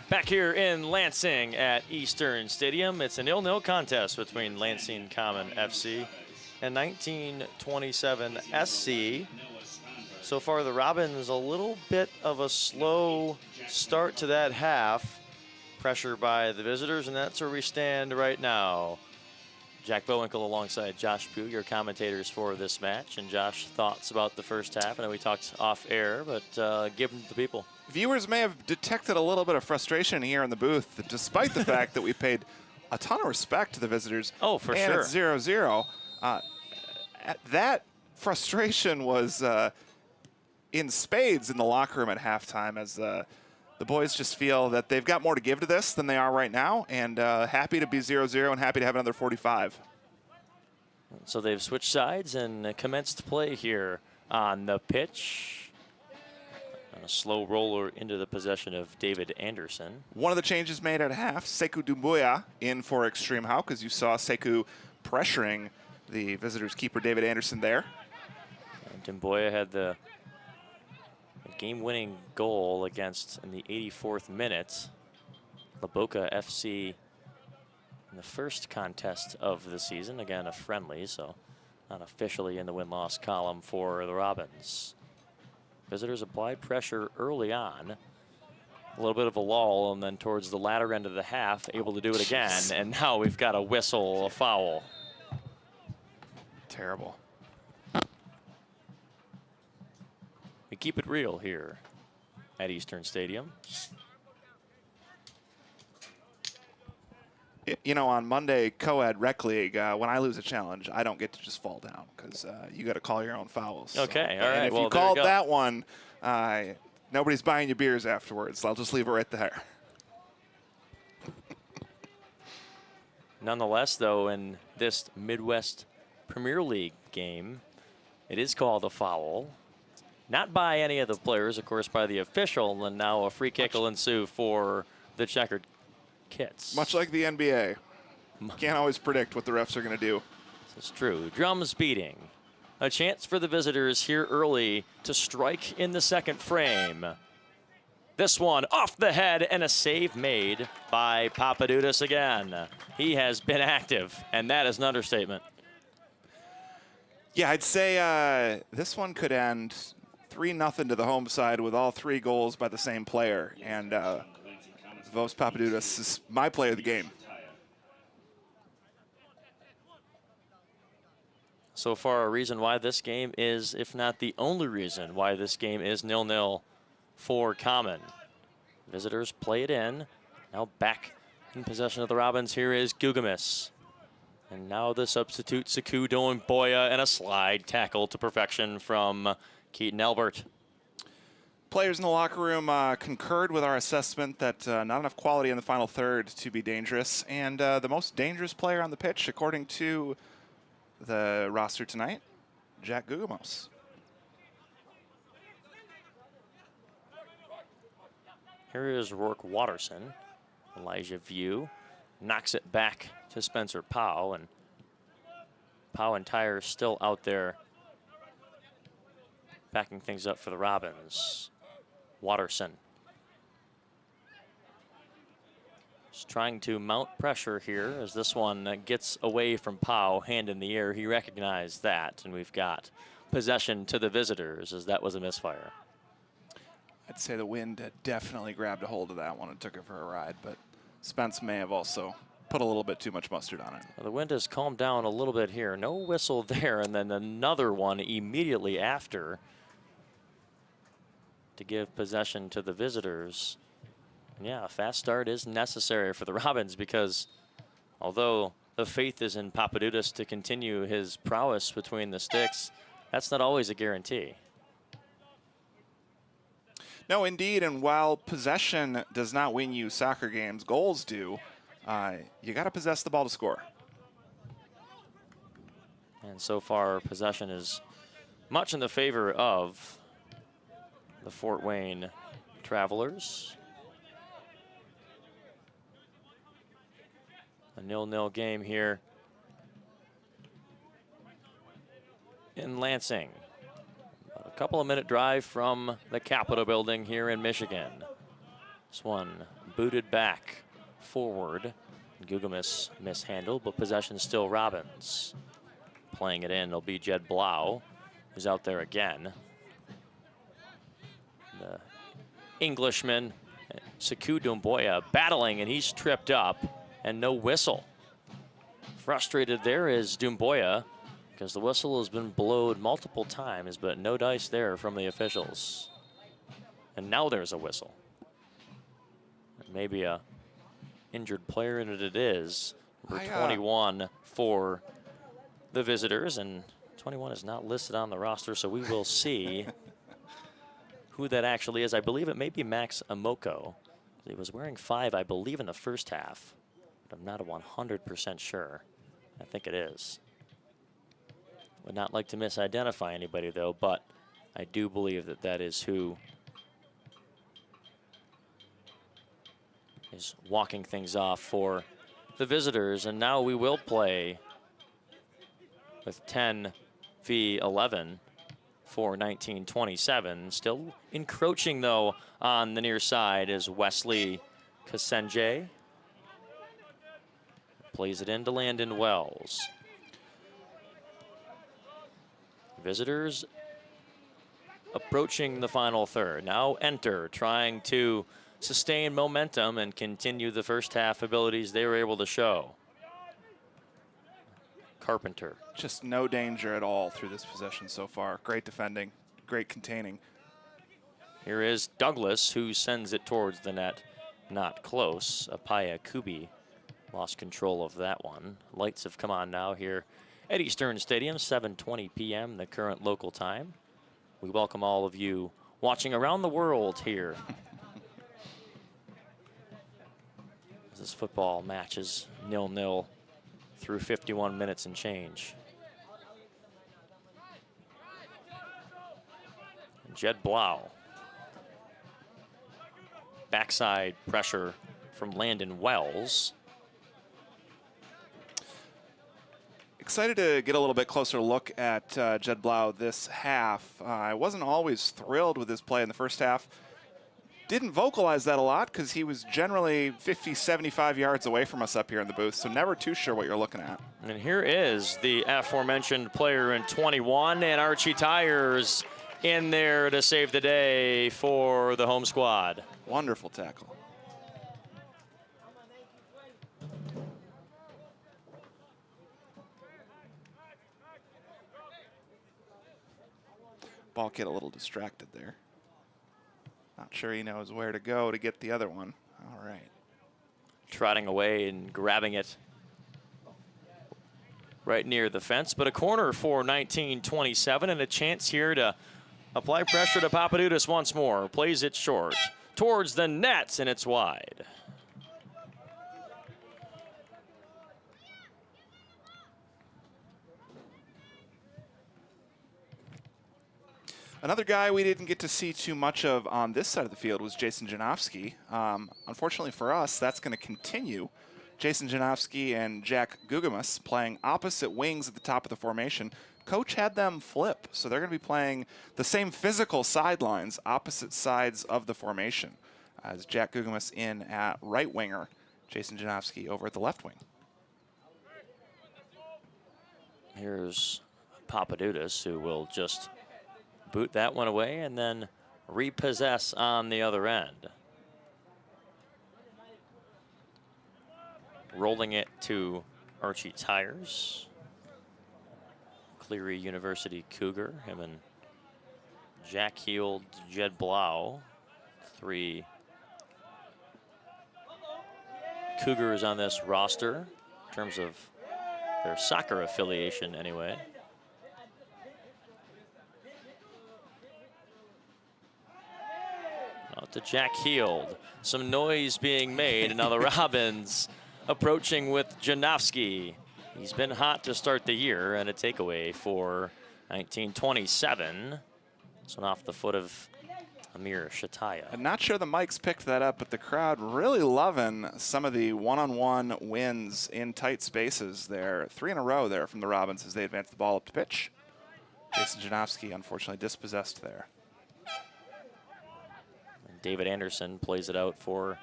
Back here in Lansing at Eastern Stadium, it's a 0-0 contest between Lansing Common FC and 1927 SC. So far, the Robins a little bit of a slow start to that half. Pressure by the visitors, and that's where we stand right now. Jack Bowinkle alongside Josh Pugh, your commentators for this match. And Josh, thoughts about the first half? I know we talked off air, but give them to the people. Viewers may have detected a little bit of frustration here in the booth, despite the fact that we paid a ton of respect to the visitors. Oh, for and sure. It's 0-0. That frustration was in spades in the locker room at halftime, as the boys just feel that they've got more to give to this than they are right now, and happy to be 0-0 and happy to have another 45. So they've switched sides and commenced play here on the pitch. And a slow roller into the possession of David Anderson. One of the changes made at half, Sekou Doumbouya in for Extreme Hauk, as you saw Sekou pressuring the visitors' keeper David Anderson there. And Doumbouya had the game-winning goal against in the 84th minute. Laboka FC in the first contest of the season. Again, a friendly, so not officially in the win-loss column for the Robins. Visitors applied pressure early on. A little bit of a lull, and then towards the latter end of the half, able to do it again. And now we've got a whistle, a foul. Terrible. We keep it real here at Eastern Stadium. You know, on Monday, Co-Ed Rec League, when I lose a challenge, I don't get to just fall down, because you got to call your own fouls. Okay, So, all right. And if you called that one, nobody's buying you beers afterwards. I'll just leave it right there. Nonetheless, though, in this Midwest Premier League game, it is called a foul. Not by any of the players, of course, by the official, and now a free kick will ensue for the checkered kits. Much like the NBA. Can't always predict what the refs are going to do. This is true. Drums beating. A chance for the visitors here early to strike in the second frame. This one off the head, and a save made by Papadudis again. He has been active, and that is an understatement. Yeah, I'd say this one could end 3-0 to the home side with all 3 goals by the same player. And Vos Papadudis is my player of the game. So far, a reason why this game is, if not the only reason why this game is 0-0 for Common. Visitors play it in. Now back in possession of the Robins. Here is Gugamis. And now the substitute, Sekou Doumbouya, and a slide tackle to perfection from Keaton Albert. Players in the locker room concurred with our assessment that not enough quality in the final third to be dangerous. And the most dangerous player on the pitch, according to the roster tonight, Jack Gugamos. Here is Rourke Watterson. Elijah View knocks it back to Spencer Powell, and Powell and Tyre still out there backing things up for the Robins. Watterson just trying to mount pressure here as this one gets away from Powell, hand in the air. He recognized that, and we've got possession to the visitors as that was a misfire. I'd say the wind definitely grabbed a hold of that one and took it for a ride, but Spence may have also put a little bit too much mustard on it. Well, the wind has calmed down a little bit here. No whistle there, and then another one immediately after to give possession to the visitors. And yeah, a fast start is necessary for the Robins, because although the faith is in Papadudis to continue his prowess between the sticks, that's not always a guarantee. No, indeed, and while possession does not win you soccer games, goals do. You got to possess the ball to score. And so far, possession is much in the favor of the Fort Wayne Travelers. A 0-0 game here in Lansing. A couple of minute drive from the Capitol building here in Michigan. This one booted back forward. Gugamus mishandled, but possession still Robbins. Playing it in, it'll be Jed Blau, who's out there again. The Englishman, Sekou Doumbouya, battling, and he's tripped up, and no whistle. Frustrated there is Doumbouya, because the whistle has been blowed multiple times, but no dice there from the officials. And now there's a whistle. Maybe a injured player, and it is. Number 21 for the visitors, and 21 is not listed on the roster, so we will see who that actually is. I believe it may be Max Amoko. He was wearing 5, I believe, in the first half, but I'm not 100% sure. I think it is. Would not like to misidentify anybody, though, but I do believe that that is who is walking things off for the visitors. And now we will play with 10 v 11 for 1927. Still encroaching, though, on the near side is Wesley Kasenje. Plays it into Landon Wells. Visitors approaching the final third. Now enter, trying to sustain momentum and continue the first half abilities they were able to show. Carpenter. Just no danger at all through this possession so far. Great defending, great containing. Here is Douglas, who sends it towards the net. Not close. Apaya Kubi lost control of that one. Lights have come on now here at Eastern Stadium, 7:20 p.m., the current local time. We welcome all of you watching around the world here. This football match is 0-0 through 51 minutes and change. Jed Blau. Backside pressure from Landon Wells. Excited to get a little bit closer look at Jed Blau this half. I wasn't always thrilled with his play in the first half. Didn't vocalize that a lot because he was generally 50, 75 yards away from us up here in the booth, so never too sure what you're looking at. And here is the aforementioned player in 21, and Archie Tyers in there to save the day for the home squad. Wonderful tackle. Ball kid a little distracted there. Not sure he knows where to go to get the other one. All right. Trotting away and grabbing it right near the fence, but a corner for 1927 and a chance here to apply pressure to Papadudis once more. Plays it short towards the nets, and it's wide. Another guy we didn't get to see too much of on this side of the field was Jason Janowski. Unfortunately for us, that's going to continue. Jason Janowski and Jack Gugamus playing opposite wings at the top of the formation. Coach had them flip, so they're going to be playing the same physical sidelines, opposite sides of the formation, as Jack Gugamus in at right winger, Jason Janowski over at the left wing. Here's Papadudis, who will just boot that one away and then repossess on the other end. Rolling it to Archie Tyers. Cleary University Cougar, him and Jack Heald, Jed Blau. 3 Cougars on this roster in terms of their soccer affiliation anyway. Out to Jack Heald. Some noise being made, and now the Robins approaching with Janowski. He's been hot to start the year, and a takeaway for 1927. This one off the foot of Amir Shataya. I'm not sure the mics picked that up, but the crowd really loving some of the one-on-one wins in tight spaces there. 3 in a row there from the Robins as they advance the ball up to pitch. Jason Janowski unfortunately dispossessed there. David Anderson plays it out for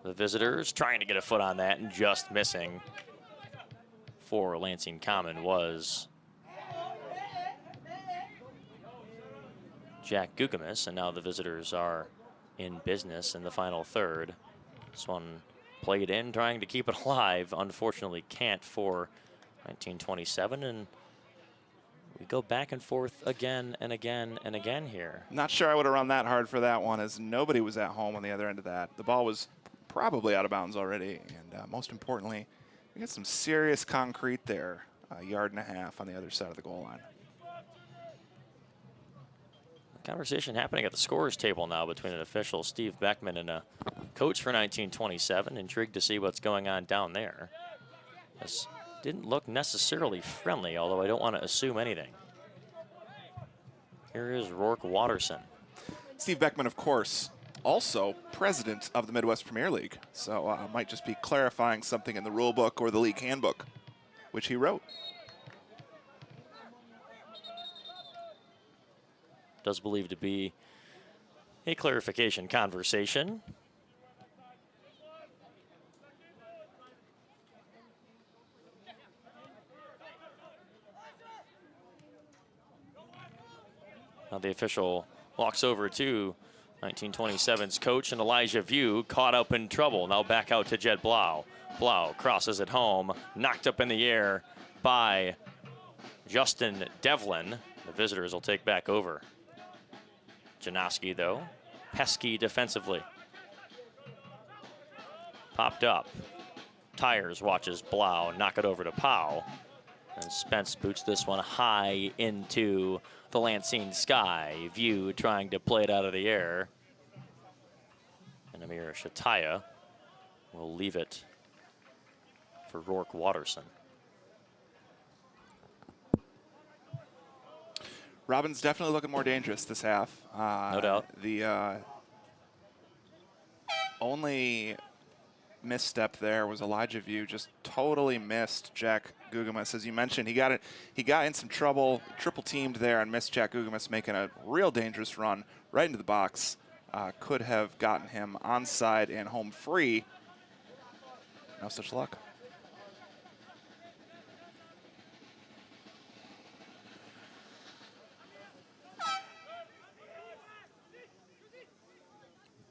the visitors, trying to get a foot on that and just missing for Lansing Common was Jack Gugamis, and now the visitors are in business in the final third. This one played in, trying to keep it alive. Unfortunately can't for 1927, and we go back and forth again and again and again here. Not sure I would have run that hard for that one, as nobody was at home on the other end of that. The ball was probably out of bounds already, and most importantly, we got some serious concrete there, a yard and a half on the other side of the goal line. Conversation happening at the scorers table now between an official, Steve Beckman, and a coach for 1927. Intrigued to see what's going on down there. This didn't look necessarily friendly, although I don't want to assume anything. Here is Rourke Watterson. Steve Beckman, of course, also president of the Midwest Premier League. So might just be clarifying something in the rule book or the league handbook, which he wrote. Does believe to be a clarification conversation. Now the official walks over to 1927's coach, and Elijah View caught up in trouble. Now back out to Jed Blau. Blau crosses it home, knocked up in the air by Justin Devlin. The visitors will take back over. Janoski, though, pesky defensively. Popped up. Tires watches Blau knock it over to Powell. And Spence boots this one high into the Lansing sky. View trying to play it out of the air. And Amir Shataya will leave it for Rourke Watterson. Robin's definitely looking more dangerous this half. No doubt. The only misstep there was Elijah View just totally missed Jack Gugamis. As you mentioned, he got in some trouble, triple teamed there, and missed Jack Gugamis, making a real dangerous run right into the box. Could have gotten him onside and home free. No such luck.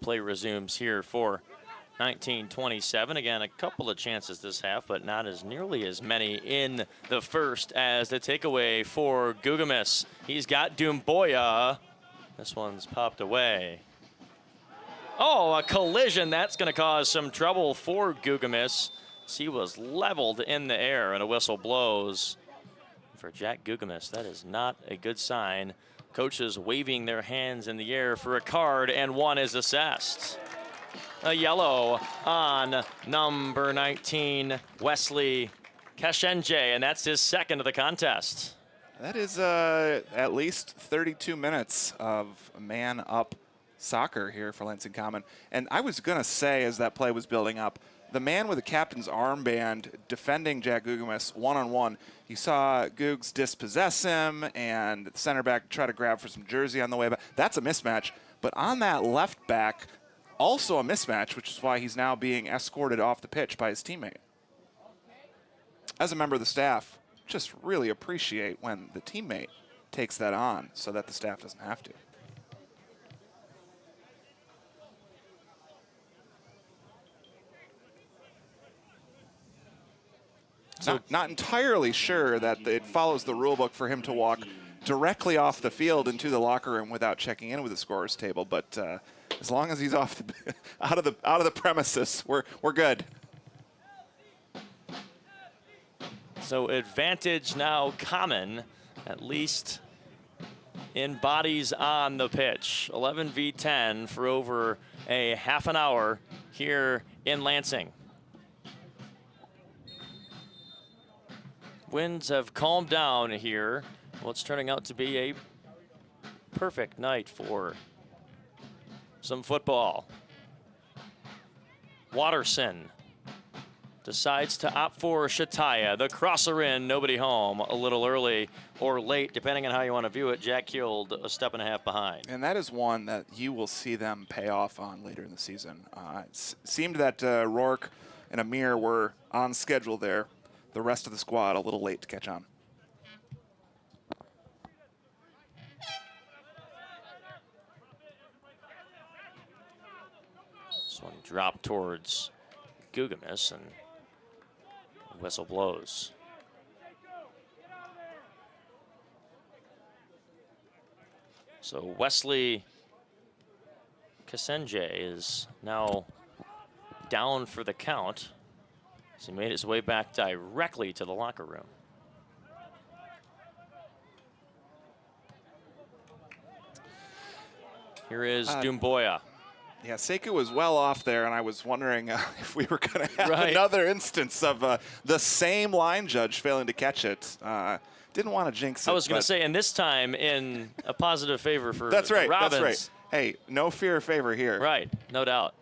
Play resumes here for 1927. Again, a couple of chances this half, but not as nearly as many in the first as the takeaway for Gugamis. He's got Dumboya. This one's popped away. Oh, a collision. That's going to cause some trouble for Gugamis. He was leveled in the air, and a whistle blows for Jack Gugamis. That is not a good sign. Coaches waving their hands in the air for a card, and one is assessed. A yellow on number 19, Wesley Kashenje, and that's his second of the contest. That is at least 32 minutes of man-up soccer here for Lansing Common. And I was going to say, as that play was building up, the man with the captain's armband defending Jack Gugamis one-on-one, you saw Googs dispossess him and the center back try to grab for some jersey on the way back. That's a mismatch. But on that left back, also a mismatch, which is why he's now being escorted off the pitch by his teammate. As a member of the staff, just really appreciate when the teammate takes that on so that the staff doesn't have to. So not entirely sure that it follows the rule book for him to walk directly off the field into the locker room without checking in with the scorer's table, but as long as he's off the, out of the premises, we're good. So advantage now Common, at least in bodies on the pitch. 11v10 for over a half an hour here in Lansing. Winds have calmed down here. What's turning out to be a perfect night for some football. Watterson decides to opt for Shataya. The crosser in, nobody home. A little early or late, depending on how you want to view it. Jack Killed a step and a half behind. And that is one that you will see them pay off on later in the season. It seemed that Rourke and Amir were on schedule there. The rest of the squad a little late to catch on. This one dropped towards Gugamis, and whistle blows. So Wesley Kasenje is now down for the count. So he made his way back directly to the locker room. Here is Dumboya. Yeah, Sekou was well off there, and I was wondering if we were going to have another instance of the same line judge failing to catch it. Didn't want to jinx it. I was going to say, and this time in a positive favor for That's right, Robbins. that's right. Hey, no fear or favor here. Right, no doubt.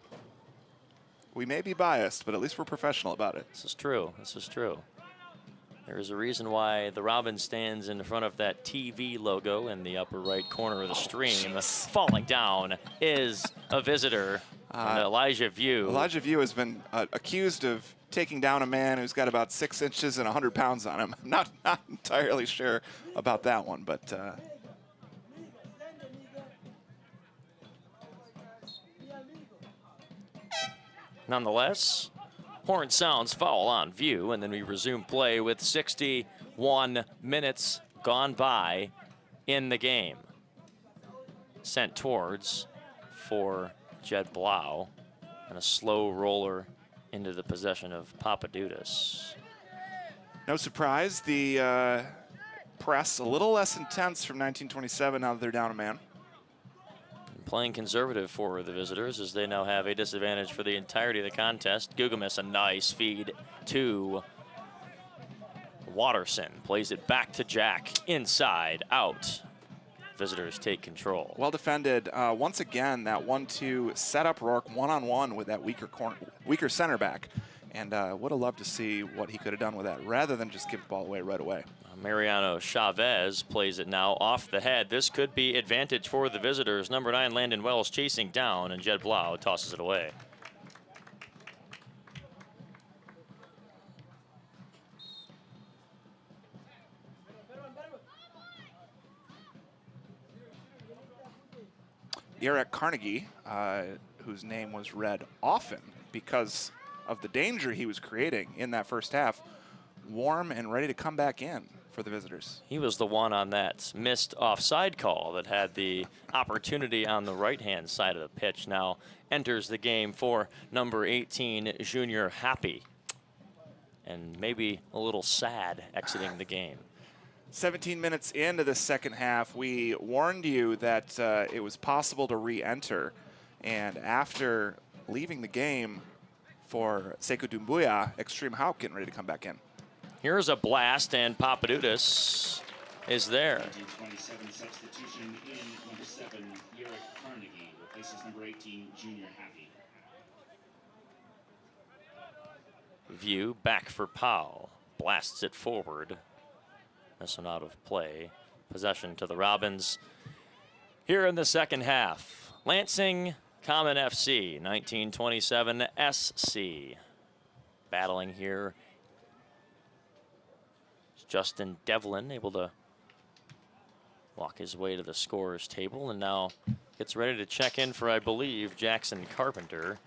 We may be biased, but at least we're professional about it. This is true. This is true. There is a reason why the Robin stands in front of that TV logo in the upper right corner of the stream. Falling down is a visitor, Elijah View. Elijah View has been accused of taking down a man who's got about 6 inches and 100 pounds on him. I'm not entirely sure about that one, but nonetheless, horn sounds, foul on View, and then we resume play with 61 minutes gone by in the game. Sent towards for Jed Blau, and a slow roller into the possession of Papadudis. No surprise, the press a little less intense from 1927 now that they're down a man. Playing conservative for the visitors as they now have a disadvantage for the entirety of the contest. Gugamis, a nice feed to Watterson. Plays it back to Jack. Inside, out. Visitors take control. Well defended. Once again, that 1-2 set up Rourke one-on-one with that weaker center back. And would have loved to see what he could have done with that rather than just give the ball away right away. Mariano Chavez plays it now off the head. This could be advantage for the visitors. Number 9, Landon Wells chasing down, and Jed Blau tosses it away. Eric Carnegie, whose name was read often because of the danger he was creating in that first half, warm and ready to come back in for the visitors. He was the one on that missed offside call that had the opportunity on the right-hand side of the pitch. Now enters the game for number 18, Junior Happy, and maybe a little sad exiting the game. 17 minutes into the second half, we warned you that it was possible to re-enter, and after leaving the game for Sekou Doumbouya, Extreme Hauck getting ready to come back in. Here's a blast, and Papadudis is there. 1927 substitution in number 7, Eric Carnegie replaces number 18, Junior Happy. View back for Powell. Blasts it forward. This one out of play. Possession to the Robins. Here in the second half, Lansing Common FC, 1927 SC. Battling here. Justin Devlin able to walk his way to the scorer's table, and now gets ready to check in for, I believe, Jackson Carpenter.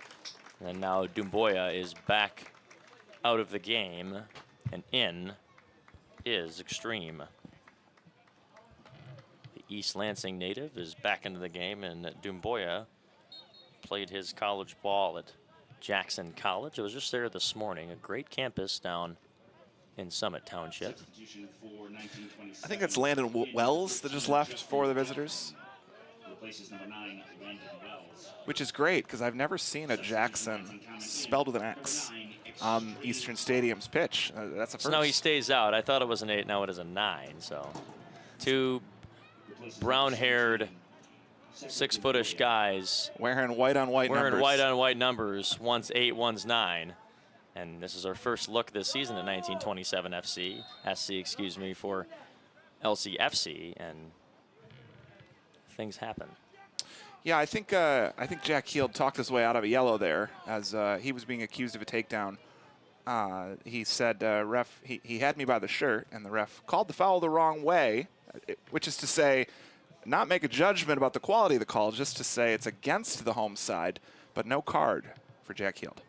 And now Doumbouya is back out of the game, and in is Extreme. The East Lansing native is back into the game, and Doumbouya played his college ball at Jackson College. I was just there this morning, a great campus down in Summit Township. I think it's Landon Wells that just left for the visitors. Replaces number 9, Landon Wells. Which is great, because I've never seen a Jackson spelled with an X on Eastern Stadium's pitch. That's a first. So now he stays out. I thought it was an 8, now it is a 9. So 2 brown-haired, 6-footish guys wearing white on white numbers. Wearing white on white numbers. One's 8, one's 9. And this is our first look this season at 1927 SC, excuse me, for LCFC, and things happen. Yeah, I think Jack Heald talked his way out of a yellow there as he was being accused of a takedown. He said, ref, he had me by the shirt, and the ref called the foul the wrong way, which is to say, not make a judgment about the quality of the call, just to say it's against the home side, but no card for Jack Heald.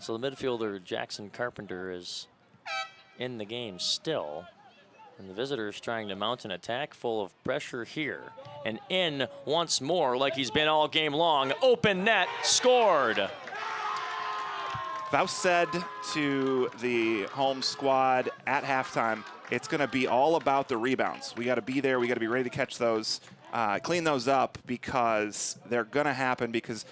So the midfielder, Jackson Carpenter, is in the game still. And the visitors trying to mount an attack full of pressure here. And in once more, like he's been all game long. Open net, scored. Faust said to the home squad at halftime, it's going to be all about the rebounds. We got to be there. We got to be ready to catch those, clean those up, because they're going to happen, because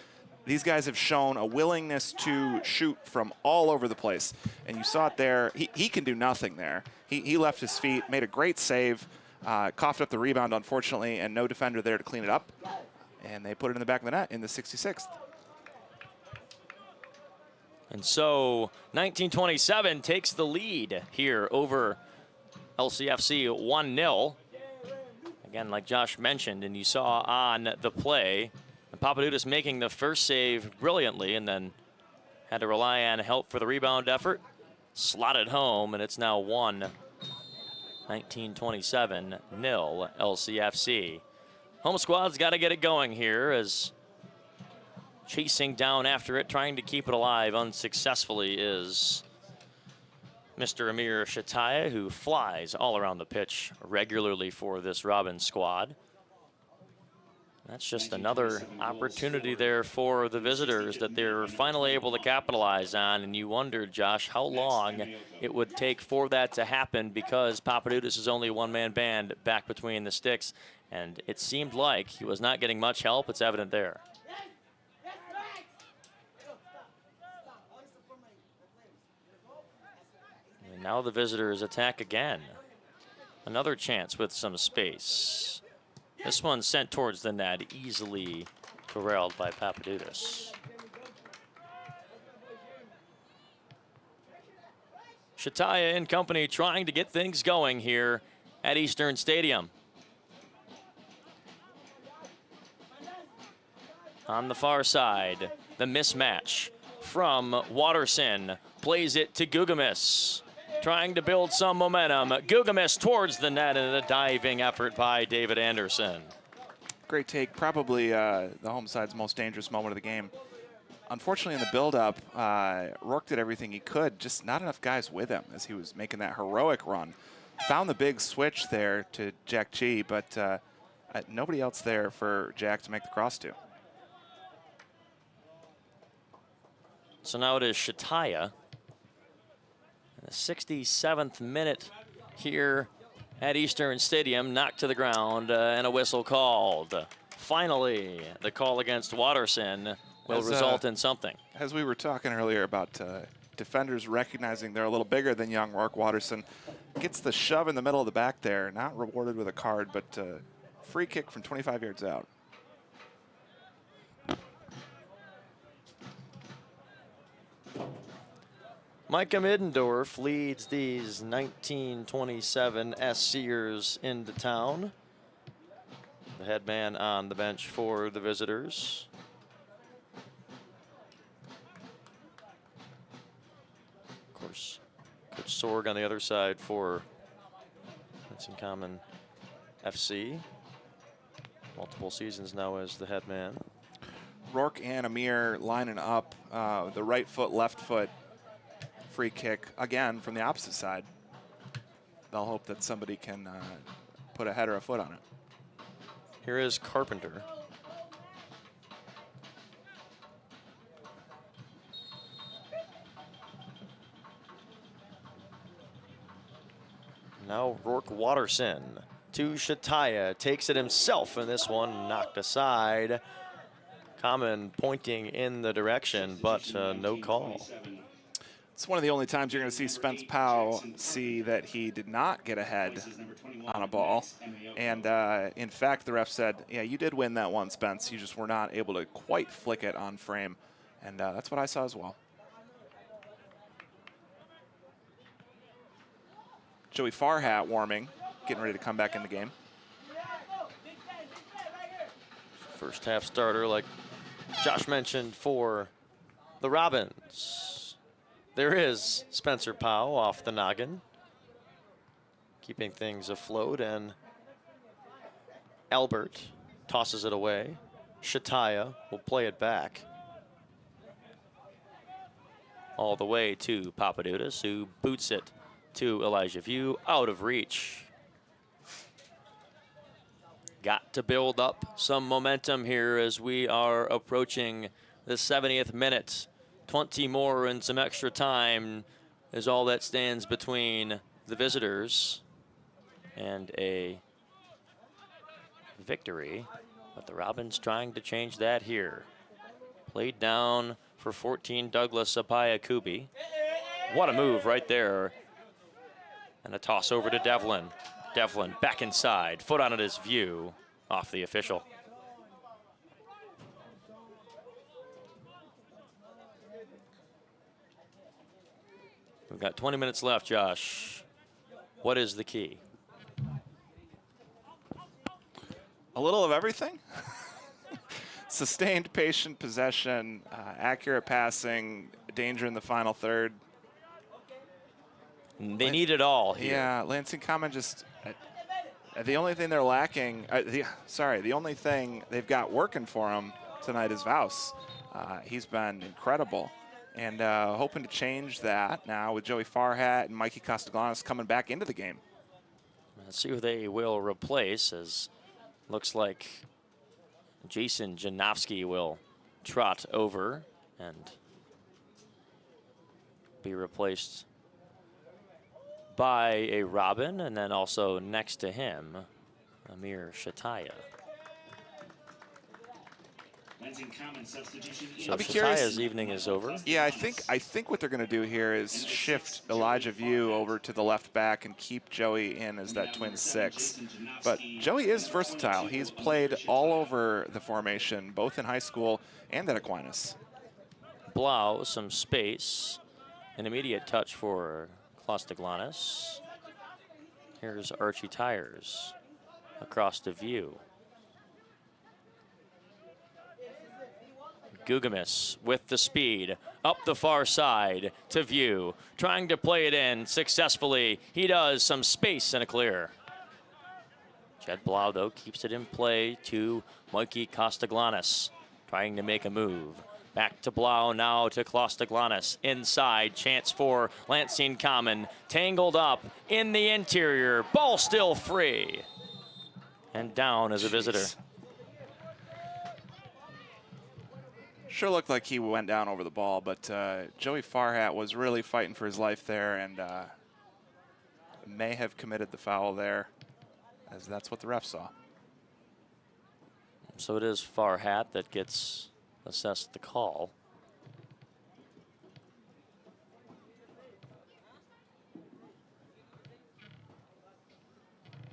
these guys have shown a willingness to shoot from all over the place. And you saw it there. He can do nothing there. He left his feet, made a great save, coughed up the rebound, unfortunately, and no defender there to clean it up. And they put it in the back of the net in the 66th. And so 1927 takes the lead here over LCFC 1-0. Again, like Josh mentioned, and you saw on the play, Papadoudas making the first save brilliantly, and then had to rely on help for the rebound effort. Slotted home, and it's now 1927 0 LCFC. Home squad's got to get it going here, as chasing down after it, trying to keep it alive unsuccessfully is Mr. Amir Shataya, who flies all around the pitch regularly for this Robin squad. That's just another opportunity there for the visitors that they're finally able to capitalize on. And you wondered, Josh, how long it would take for that to happen, because Papadoudas is only a one-man band back between the sticks. And it seemed like he was not getting much help. It's evident there. And now the visitors attack again. Another chance with some space. This one sent towards the net, easily corralled by Papadoudas. Shataya and company trying to get things going here at Eastern Stadium. On the far side, the mismatch from Watterson. Plays it to Gugamis. Trying to build some momentum. Gugamis towards the net, and a diving effort by David Anderson. Great take, probably the home side's most dangerous moment of the game. Unfortunately, in the build-up, Rourke did everything he could, just not enough guys with him as he was making that heroic run. Found the big switch there to Jack G, but nobody else there for Jack to make the cross to. So now it is Shataya. The 67th minute here at Eastern Stadium, knocked to the ground, and a whistle called. Finally, the call against Watterson will result in something. As we were talking earlier about defenders recognizing they're a little bigger than young Rourke, Watterson gets the shove in the middle of the back there, not rewarded with a card, but free kick from 25 yards out. Micah Middendorf leads these 1927 SCers into town. The head man on the bench for the visitors. Of course, Coach Sorg on the other side for Lansing Common FC. Multiple seasons now as the head man. Rourke and Amir lining up, the right foot, left foot. Free kick again from the opposite side. They'll hope that somebody can put a head or a foot on it. Here is Carpenter. Now Rourke Watterson to Shataya, takes it himself, and this one knocked aside. Common pointing in the direction, but no call. It's one of the only times you're going to see Spence Powell see that he did not get ahead on a ball. And in fact, the ref said, yeah, you did win that one, Spence. You just were not able to quite flick it on frame. And that's what I saw as well. Joey Farhat warming, getting ready to come back in the game. First half starter, like Josh mentioned, for the Robins. There is Spencer Powell off the noggin, keeping things afloat, and Albert tosses it away. Shataya will play it back all the way to Papadudis, who boots it to Elijah View, out of reach. Got to build up some momentum here as we are approaching the 70th minute. 20 more and some extra time is all that stands between the visitors and a victory. But the Robins trying to change that here. Played down for 14, Douglas Apaya Kubi. What a move right there. And a toss over to Devlin. Devlin back inside, foot on it is View, off the official. We've got 20 minutes left, Josh. What is the key? A little of everything. Sustained, patient possession, accurate passing, danger in the final third. They need it all here. Yeah, Lansing Common just, the only thing they're lacking, the only thing they've got working for them tonight is Vaus. He's been incredible. And hoping to change that now with Joey Farhat and Mikey Costaglanis coming back into the game. Let's see who they will replace, as looks like Jason Janowski will trot over and be replaced by a Robin, and then also next to him, Amir Shataya. So I'll be curious. Shataya's evening is over. Yeah, I think what they're going to do here is shift Elijah View over to the left back and keep Joey in as that twin 6. But Joey is versatile. He's played all over the formation, both in high school and at Aquinas. Blau, some space. An immediate touch for Costaglanis. Here's Archie Tires across the View. Gugamis with the speed up the far side to View, trying to play it in successfully. He does, some space and a clear. Jed Blau, though, keeps it in play to Mikey Costaglanis, trying to make a move. Back to Blau, now to Costaglanis. Inside, chance for Lansing Common. Tangled up in the interior. Ball still free. And down as a visitor. Sure looked like he went down over the ball, but Joey Farhat was really fighting for his life there and may have committed the foul there, as that's what the ref saw. So it is Farhat that gets assessed the call.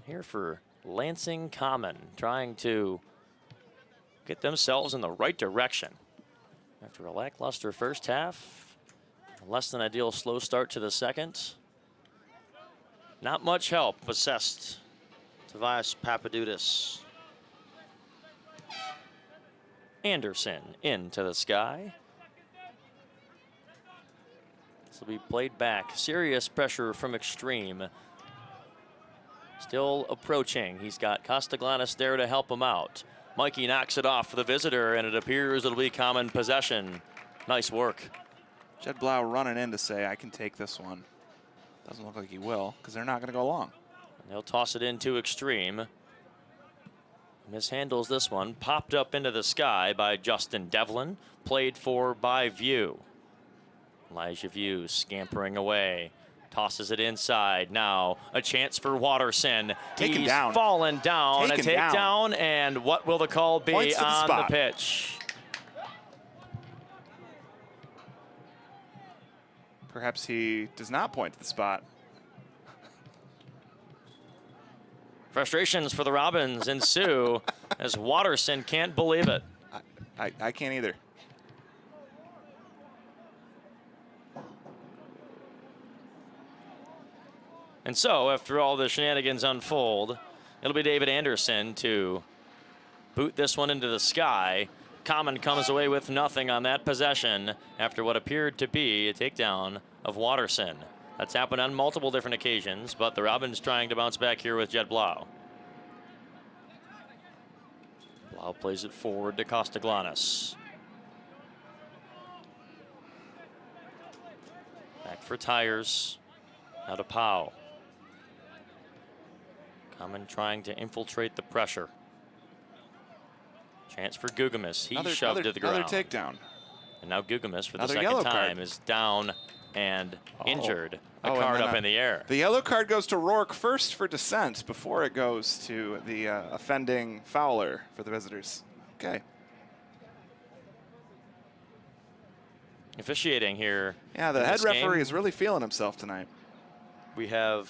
Here for Lansing Common, trying to get themselves in the right direction. After a lackluster first half, a less than ideal slow start to the second. Not much help assessed. Tobias Papadudis. Anderson into the sky. This will be played back. Serious pressure from Extreme. Still approaching. He's got Costaglanis there to help him out. Mikey knocks it off for the visitor, and it appears it'll be common possession. Nice work. Jed Blau running in to say, I can take this one. Doesn't look like he will, because they're not going to go long. And they'll toss it into Extreme. Mishandles this one. Popped up into the sky by Justin Devlin. Played for by View. Elijah View scampering away. Tosses it inside. Now a chance for Watterson. Taken He's down. fallen down. Taken a takedown. down. And what will the call be on the pitch? perhaps he does not point to the spot. Frustrations for the Robins ensue as Watterson can't believe it. I can't either. And so, after all the shenanigans unfold, it'll be David Anderson to boot this one into the sky. Common comes away with nothing on that possession after what appeared to be a takedown of Watterson. That's happened on multiple different occasions, but the Robins trying to bounce back here with Jed Blau. Blau plays it forward to Costaglanis. Back for Tires. Now to Pau. Common trying to infiltrate the pressure. Chance for Gugamas. He shoved to the ground. Another takedown. And now Gugamas for the Another second yellow time card. is down and injured. A and card then up in the air. The yellow card goes to Rourke first for dissent before it goes to the offending fouler for the visitors. Okay. Officiating here. Yeah, the head referee is really feeling himself tonight. We have,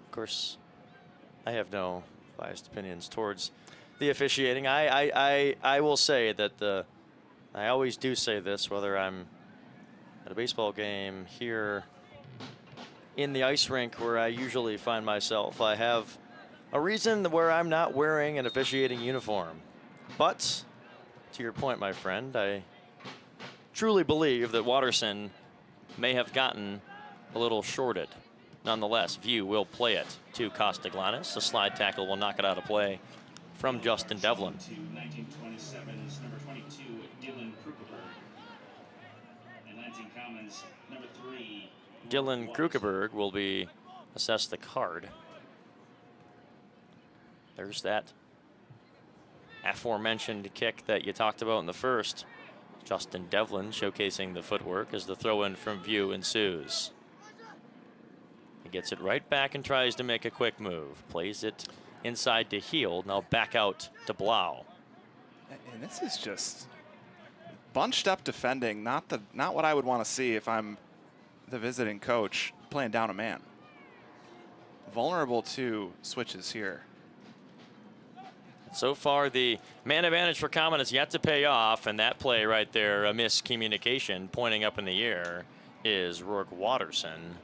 of course, I have no biased opinions towards the officiating. I will say that I always do say this, whether I'm at a baseball game here in the ice rink where I usually find myself. I have a reason where I'm not wearing an officiating uniform. But to your point, my friend, I truly believe that Watterson may have gotten a little shorted. Nonetheless, View will play it to Costaglanis. A slide tackle will knock it out of play from Justin Devlin. 1927's number 22, Dylan Krugerberg. And Lansing Commons, number 3. Dylan Krugerberg will be assessed the card. There's that aforementioned kick that you talked about in the first. Justin Devlin showcasing the footwork as the throw-in from View ensues. He gets it right back and tries to make a quick move. Plays it inside to Heald. Now back out to Blau. And this is just bunched up defending. Not what I would want to see if I'm the visiting coach playing down a man. Vulnerable to switches here. So far, the man advantage for Common has yet to pay off, and that play right there, a miscommunication, pointing up in the air, is Rourke Watterson.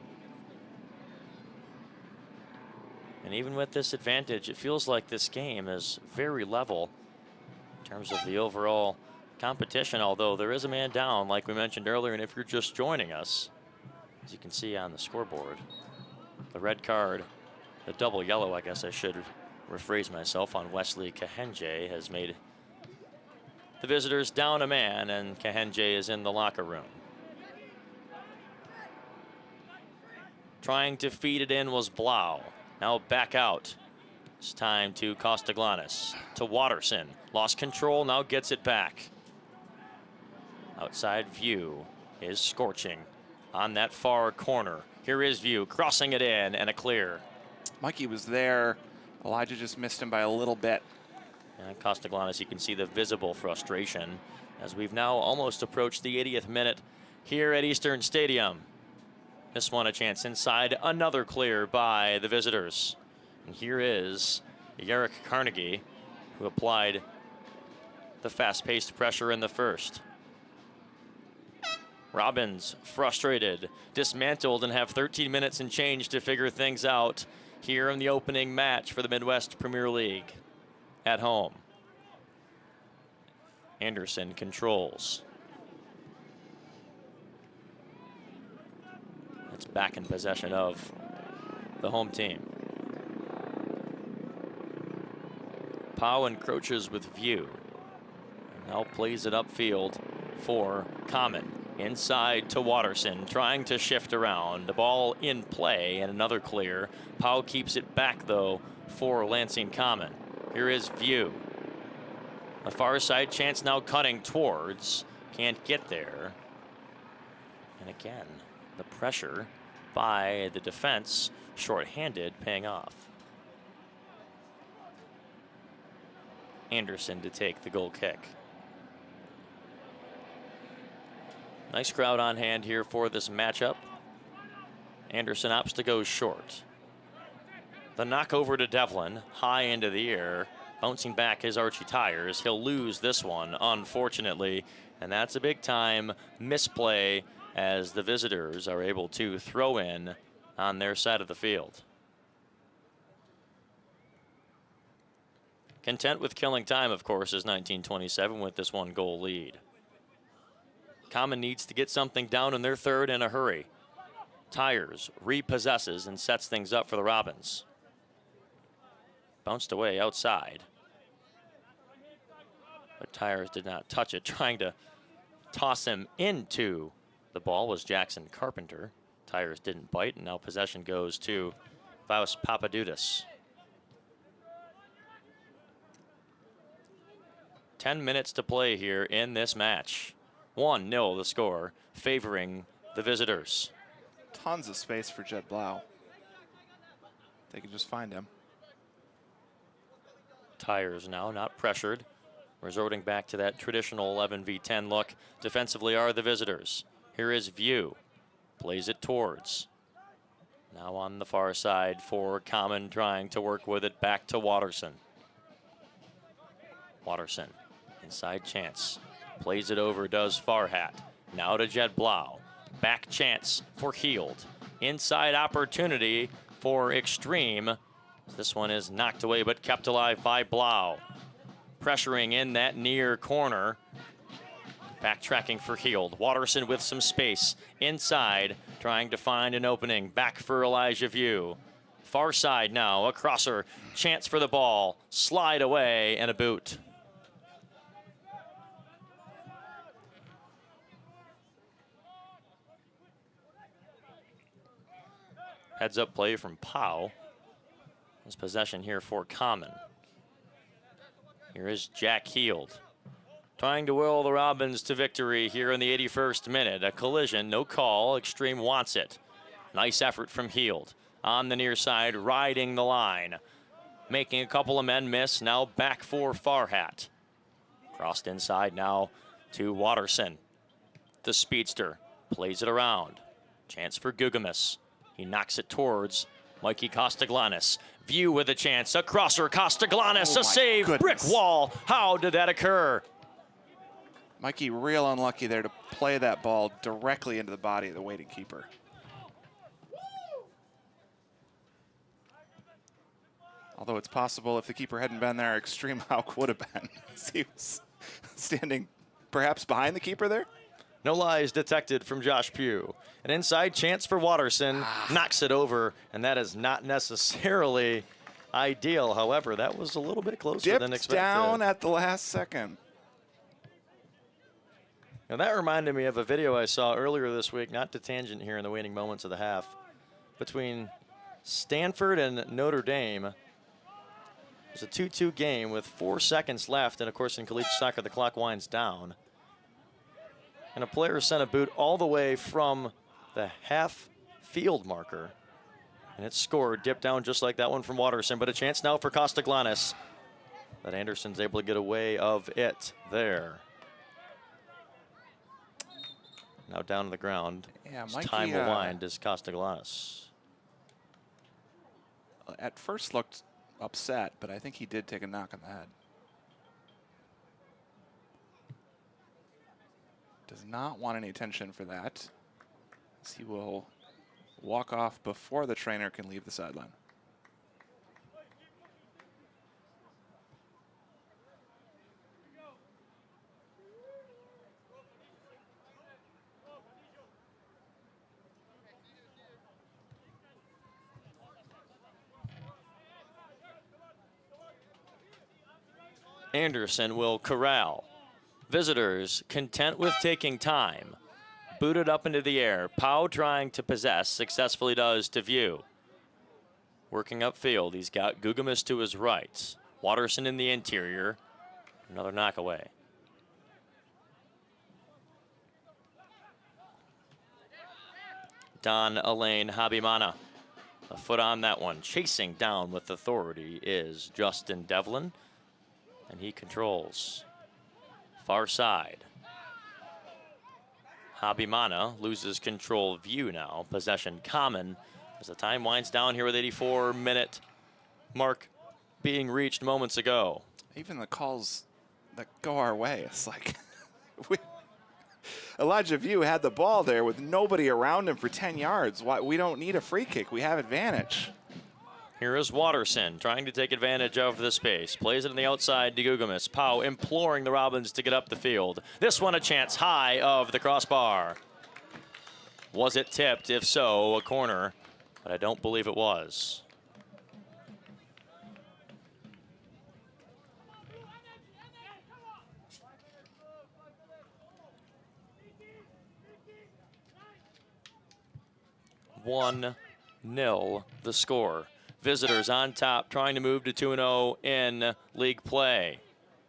And even with this advantage, it feels like this game is very level in terms of the overall competition, although there is a man down, like we mentioned earlier, and if you're just joining us, as you can see on the scoreboard, the red card, the double yellow, I guess I should rephrase myself, on Wesley Kahenje has made the visitors down a man, and Kahenje is in the locker room. Trying to feed it in was Blau. Now back out. It's time to Costaglanis, to Watterson. Lost control, now gets it back. Outside View is scorching on that far corner. Here is View crossing it in, and a clear. Mikey was there. Elijah just missed him by a little bit. And Costaglanis, you can see the visible frustration as we've now almost approached the 80th minute here at Eastern Stadium. This one a chance inside, another clear by the visitors. And here is Yerrick Carnegie, who applied the fast-paced pressure in the first. Robins frustrated, dismantled, and have 13 minutes and change to figure things out here in the opening match for the Midwest Premier League at home. Anderson controls. It's back in possession of the home team. Pau encroaches with View. And now plays it upfield for Common. Inside to Watterson, trying to shift around. The ball in play and another clear. Pau keeps it back though for Lansing Common. Here is View. A far side chance now cutting towards. Can't get there. And again, the pressure by the defense, shorthanded, paying off. Anderson to take the goal kick. Nice crowd on hand here for this matchup. Anderson opts to go short. The knock over to Devlin, high into the air. Bouncing back is Archie Tyers. He'll lose this one, unfortunately. And that's a big time misplay as the visitors are able to throw in on their side of the field. Content with killing time, of course, is 1927 with this 1-goal lead. Common needs to get something down in their third in a hurry. Tyers repossesses and sets things up for the Robins. Bounced away outside. But Tyers did not touch it. Trying to toss him into the ball was Jackson Carpenter. Tyers didn't bite, and now possession goes to Vaus Papadudis. 10 minutes to play here in this match. 1-0 the score, favoring the visitors. Tons of space for Jed Blau. They can just find him. Tyers now not pressured, resorting back to that traditional 11v10 look. Defensively are the visitors. Here is View, plays it towards. Now on the far side for Common, trying to work with it back to Watterson. Watterson, inside chance, plays it over, does Farhat. Now to Jed Blau, back chance for Heald. Inside opportunity for Extreme. This one is knocked away but kept alive by Blau. Pressuring in that near corner. Backtracking for Heald. Watterson with some space inside, trying to find an opening. Back for Elijah View. Far side now, a crosser. Chance for the ball. Slide away and a boot. Heads up play from Pau. This possession here for Common. Here is Jack Heald, trying to will the Robins to victory here in the 81st minute. A collision, no call. Extreme wants it. Nice effort from Heald. On the near side, riding the line. Making a couple of men miss. Now back for Farhat. Crossed inside now to Watterson. The speedster plays it around. Chance for Gugamus. He knocks it towards Mikey Costaglanis. View with a chance. A crosser. Costaglanis. A save. Goodness. Brick wall. How did that occur? Mikey real unlucky there to play that ball directly into the body of the waiting keeper. Although it's possible if the keeper hadn't been there, Extreme Hawk would have been. He was standing perhaps behind the keeper there. No lies detected from Josh Pugh. An inside chance for Watterson, knocks it over, and that is not necessarily ideal. However, that was a little bit closer than expected. Down at the last second. Now that reminded me of a video I saw earlier this week, not to tangent here in the waning moments of the half, between Stanford and Notre Dame. It was a 2-2 game with 4 seconds left, and of course in collegiate soccer the clock winds down. And a player sent a boot all the way from the half field marker. And it's scored, dipped down just like that one from Watterson. But a chance now for Costaglanis. But Anderson's able to get away of it there. Now down to the ground. Yeah, Mikey, time will wind is Costaglanis. At first looked upset, but I think he did take a knock on the head. Does not want any attention for that, as he will walk off before the trainer can leave the sideline. Anderson will corral. Visitors content with taking time. Booted up into the air. Pau trying to possess. Successfully does to View. Working upfield. He's got Gugamus to his right. Watterson in the interior. Another knock away. Don Elaine Habimana. A foot on that one. Chasing down with authority is Justin Devlin. And he controls. Far side. Habimana loses control. View now. Possession Common as the time winds down here with 84-minute mark being reached moments ago. Even the calls that go our way, it's like Elijah View had the ball there with nobody around him for 10 yards. Why, we don't need a free kick. We have advantage. Here is Watterson trying to take advantage of the space. Plays it on the outside to Gugamis. Pau imploring the Robins to get up the field. This one a chance high of the crossbar. Was it tipped? If so, a corner. But I don't believe it was. One 0 the score. Visitors on top, trying to move to 2-0 in league play.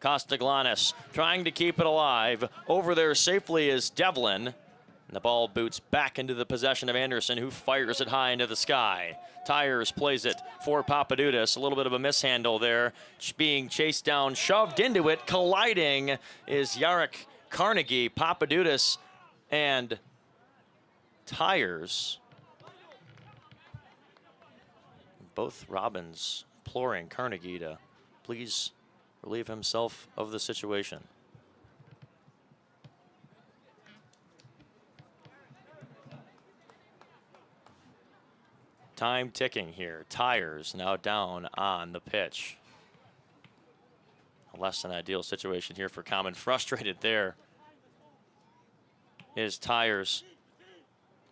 Costaglanis trying to keep it alive. Over there safely is Devlin. And the ball boots back into the possession of Anderson, who fires it high into the sky. Tyers plays it for Papadudis. A little bit of a mishandle there. Being chased down, shoved into it. Colliding is Jarek Carnegie. Papadudis and Tyers. Both Robins imploring Carnegie to please relieve himself of the situation. Time ticking here. Tyers now down on the pitch. A less than ideal situation here for Common. Frustrated there is Tyers,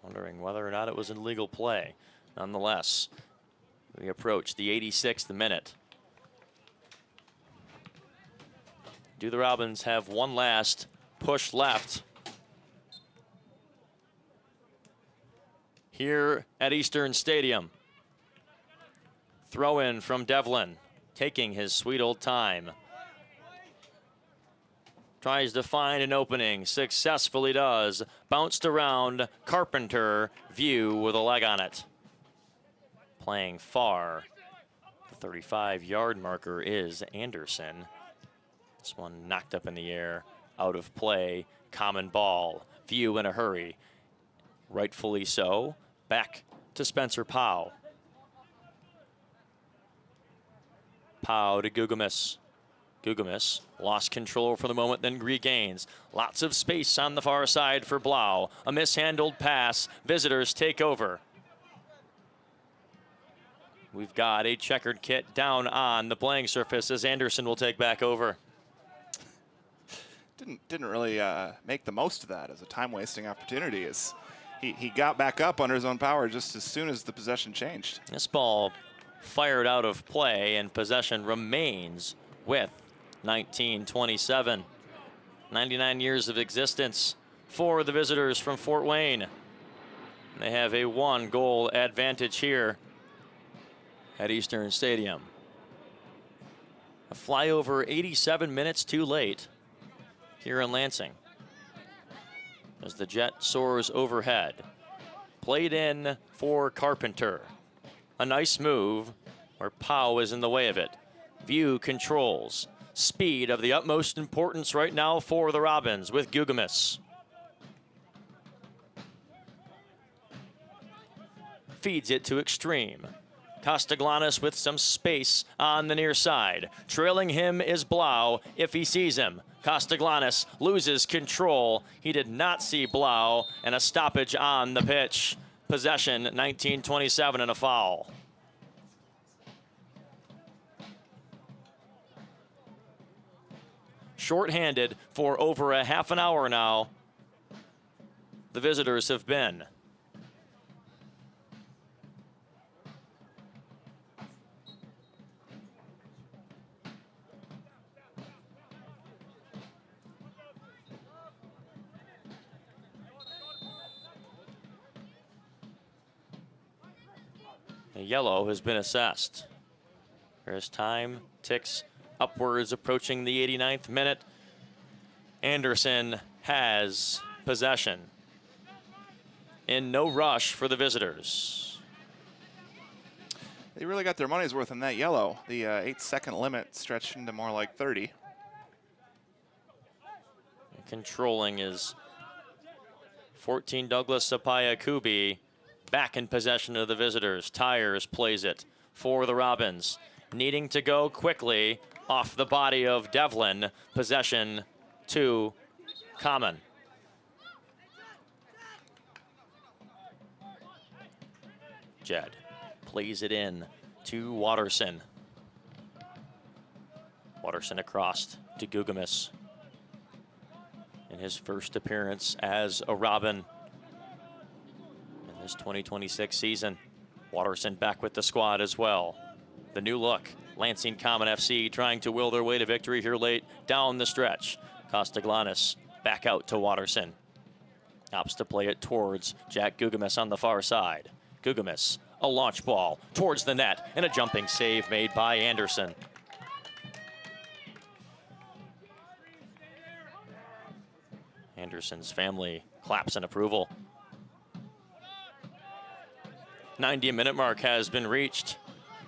wondering whether or not it was in legal play. Nonetheless, we approach the 86th minute. Do the Robins have one last push left here at Eastern Stadium? Throw in from Devlin, taking his sweet old time. Tries to find an opening, successfully does. Bounced around, Carpenter, View with a leg on it. Playing far. The 35-yard marker is Anderson. This one knocked up in the air, out of play. Common ball. View in a hurry. Rightfully so. Back to Spencer Pau. Pau to Gugamis. Gugamis lost control for the moment, then regains. Lots of space on the far side for Blau. A mishandled pass. Visitors take over. We've got a checkered kit down on the playing surface as Anderson will take back over. Didn't really make the most of that as a time-wasting opportunity. As he got back up under his own power just as soon as the possession changed. This ball fired out of play, and possession remains with 1927. 99 years of existence for the visitors from Fort Wayne. They have a 1-goal advantage here at Eastern Stadium. A flyover 87 minutes too late here in Lansing as the jet soars overhead. Played in for Carpenter. A nice move where Pau is in the way of it. View controls. Speed of the utmost importance right now for the Robins with Gugamis. Feeds it to Extreme. Costaglanis with some space on the near side. Trailing him is Blau if he sees him. Costaglanis loses control. He did not see Blau, and a stoppage on the pitch. Possession 1927 and a foul. Short-handed for over a half an hour now. The visitors have been. A yellow has been assessed. As time ticks upwards, approaching the 89th minute. Anderson has possession. In no rush for the visitors. They really got their money's worth in that yellow. The 8-second limit stretched into more like 30. Controlling is 14 Douglas Sapaya Kubi back in possession of the visitors. Tyers plays it for the Robins. Needing to go quickly off the body of Devlin. Possession to Common. Jed plays it in to Watterson. Watterson across to Gugamis. In his first appearance as a Robin in this 2026 season. Watterson back with the squad as well. The new look, Lansing Common FC trying to will their way to victory here late down the stretch. Costaglanis back out to Watterson. Opts to play it towards Jack Gugamis on the far side. Gugamis, a launch ball towards the net, and a jumping save made by Anderson. Anderson's family claps in approval. 90-minute mark has been reached.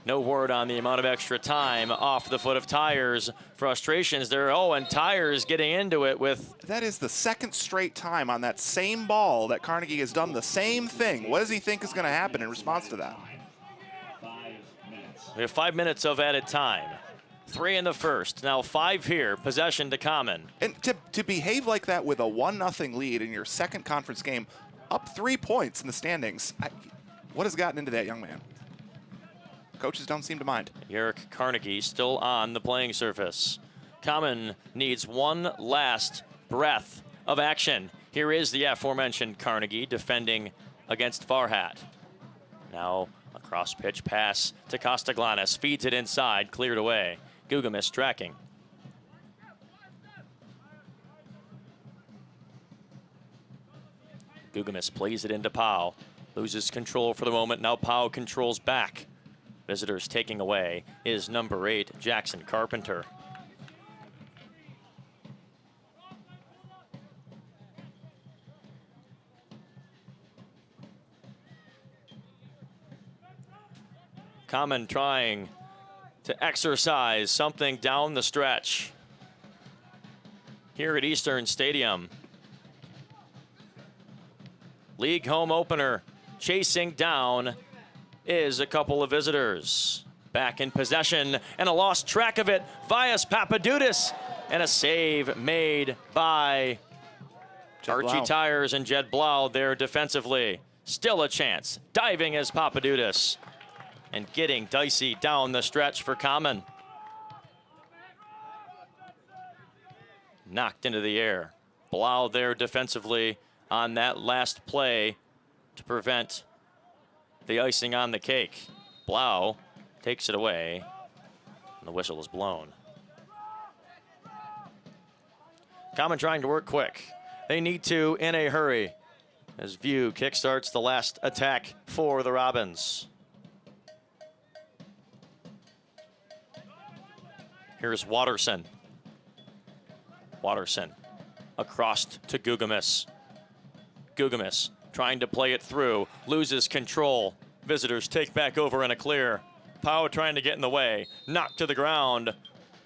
No word on the amount of extra time off the foot of Tyers. Frustrations there. Oh, and Tyers getting into it with... That is the second straight time on that same ball that Carnegie has done the same thing. What does he think is going to happen in response to that? We have 5 minutes of added time. 3 in the first, now 5 here. Possession to Common. And to behave like that with a 1-0 lead in your second conference game, up 3 points in the standings, what has gotten into that young man? Coaches don't seem to mind. Eric Carnegie still on the playing surface. Common needs one last breath of action. Here is the aforementioned Carnegie defending against Farhat. Now a cross-pitch pass to Costaglanis. Feeds it inside, cleared away. Gugamis tracking. Gugamis plays it into Pau. Loses control for the moment. Now Pau controls back. Visitors taking away is number 8, Jackson Carpenter. Common trying to exercise something down the stretch here at Eastern Stadium. League home opener, chasing down is a couple of visitors. Back in possession, and a lost track of it. Vias Papadudis, and a save made by Archie Tyers and Jed Blau there defensively. Still a chance, diving as Papadudis, and getting dicey down the stretch for Common. Knocked into the air. Blau there defensively on that last play to prevent the icing on the cake. Blau takes it away, and the whistle is blown. Common trying to work quick. They need to in a hurry, as View kickstarts the last attack for the Robins. Here's Watterson. Watterson across to Gugamis. Gugamis trying to play it through, loses control. Visitors take back over in a clear. Pau trying to get in the way, knocked to the ground,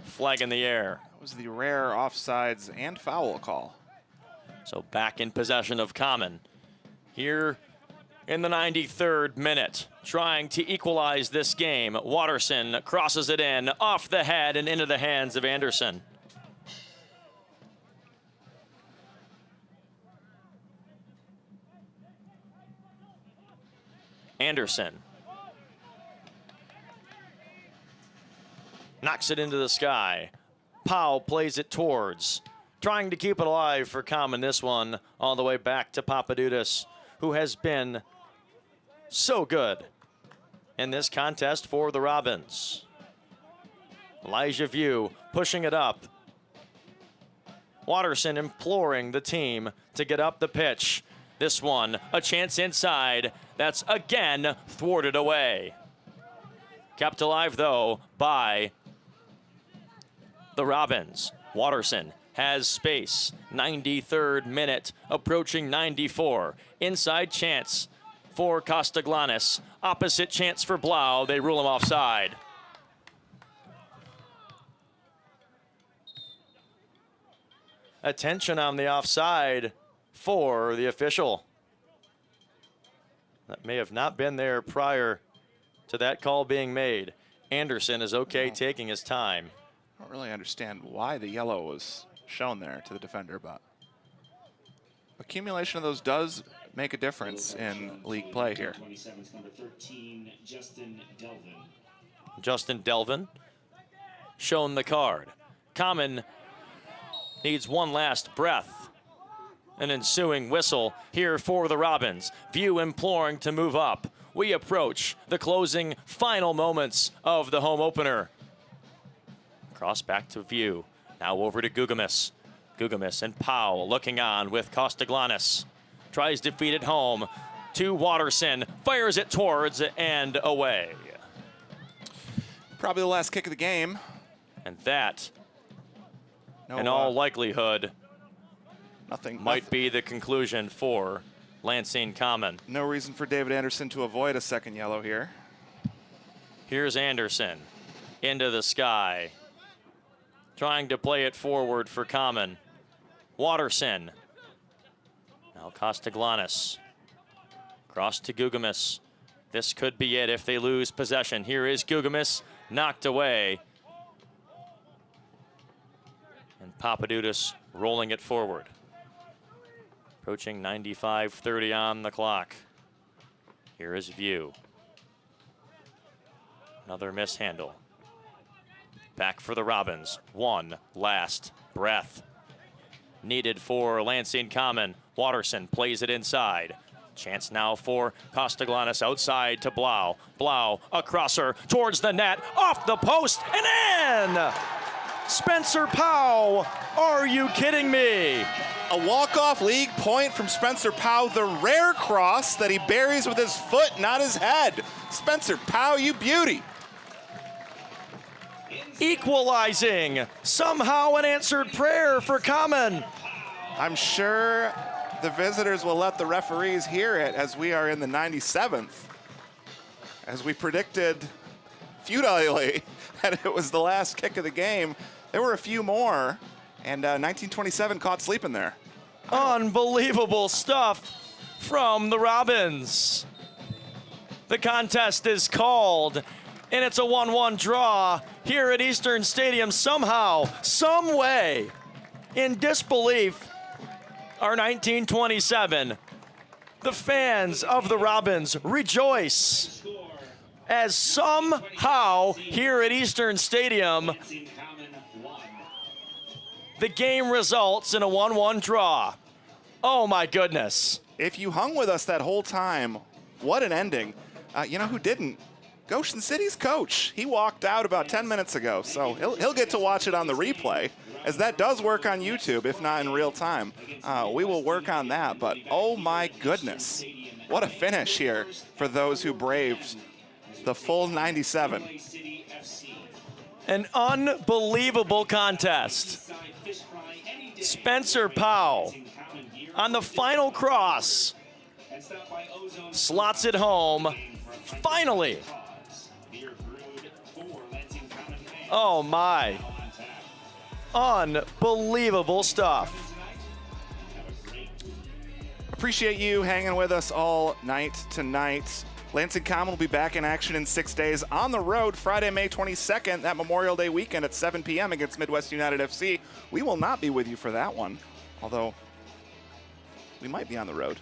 flag in the air. That was the rare offsides and foul call. So back in possession of Common. Here in the 93rd minute, trying to equalize this game. Watterson crosses it in, off the head and into the hands of Anderson. Anderson knocks it into the sky. Pau plays it towards, trying to keep it alive for Common. This one all the way back to Papadudis, who has been so good in this contest for the Robins. Elijah View pushing it up. Watterson imploring the team to get up the pitch. This one, a chance inside. That's again thwarted away. Kept alive, though, by the Robins. Watterson has space. 93rd minute, approaching 94. Inside chance for Costaglanis. Opposite chance for Blau. They rule him offside. Attention on the offside for the official. That may have not been there prior to that call being made. Anderson is okay taking his time. I don't really understand why the yellow was shown there to the defender, but accumulation of those does make a difference in league play here. 27th, number 13, Justin Delvin. Justin Delvin shown the card. Common needs one last breath. An ensuing whistle here for the Robins. View imploring to move up. We approach the closing final moments of the home opener. Cross back to View. Now over to Gugamis. Gugamis and Powell looking on with Costaglanis. Tries to feed it home to Watterson. Fires it towards and away. Probably the last kick of the game. And that, in all likelihood, might be the conclusion for Lansing Common. No reason for David Anderson to avoid a second yellow here. Here's Anderson into the sky, trying to play it forward for Common. Watterson. Now Costaglanis. Cross to Gugamis. This could be it if they lose possession. Here is Gugamis, knocked away. And Papadudis rolling it forward. Approaching 95:30 on the clock. Here is View. Another mishandle. Back for the Robins. One last breath needed for Lansing Common. Watterson plays it inside. Chance now for Costaglanis outside to Blau. Blau, a crosser towards the net, off the post and in! Spencer Powell, are you kidding me? A walk-off league point from Spencer Powell, the rare cross that he buries with his foot, not his head. Spencer Powell, you beauty. Equalizing, somehow an answered prayer for Common. I'm sure the visitors will let the referees hear it as we are in the 97th. As we predicted futilely that it was the last kick of the game, there were a few more, and 1927 caught sleeping there. Unbelievable stuff from the Robins. The contest is called, and it's a 1-1 draw here at Eastern Stadium. Somehow, some way, in disbelief, our 1927, the fans of the Robins rejoice as somehow here at Eastern Stadium, the game results in a 1-1 draw. Oh my goodness. If you hung with us that whole time, what an ending. You know who didn't? Goshen City's coach. He walked out about 10 minutes ago, so he'll get to watch it on the replay, as that does work on YouTube, if not in real time. We will work on that, but oh my goodness. What a finish here for those who braved the full 97. An unbelievable contest. Spencer Powell on the final cross slots it home. Finally. Oh my. Unbelievable stuff. Appreciate you hanging with us all night tonight. Lansing Common will be back in action in 6 days on the road Friday, May 22nd, that Memorial Day weekend at 7 p.m. against Midwest United FC. We will not be with you for that one, although we might be on the road.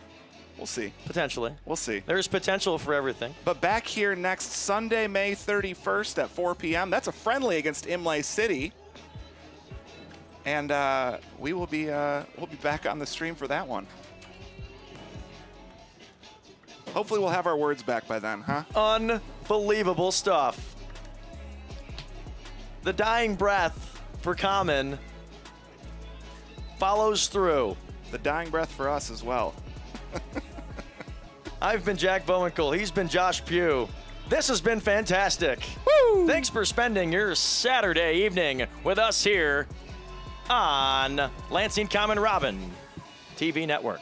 We'll see. Potentially. We'll see. There's potential for everything. But back here next Sunday, May 31st at 4 p.m. That's a friendly against Imlay City. And we'll be back on the stream for that one. Hopefully we'll have our words back by then, huh? Unbelievable stuff. The dying breath for Common follows through. The dying breath for us as well. I've been Jack Bowinkle. He's been Josh Pugh. This has been fantastic. Woo! Thanks for spending your Saturday evening with us here on Lansing Common Robin TV Network.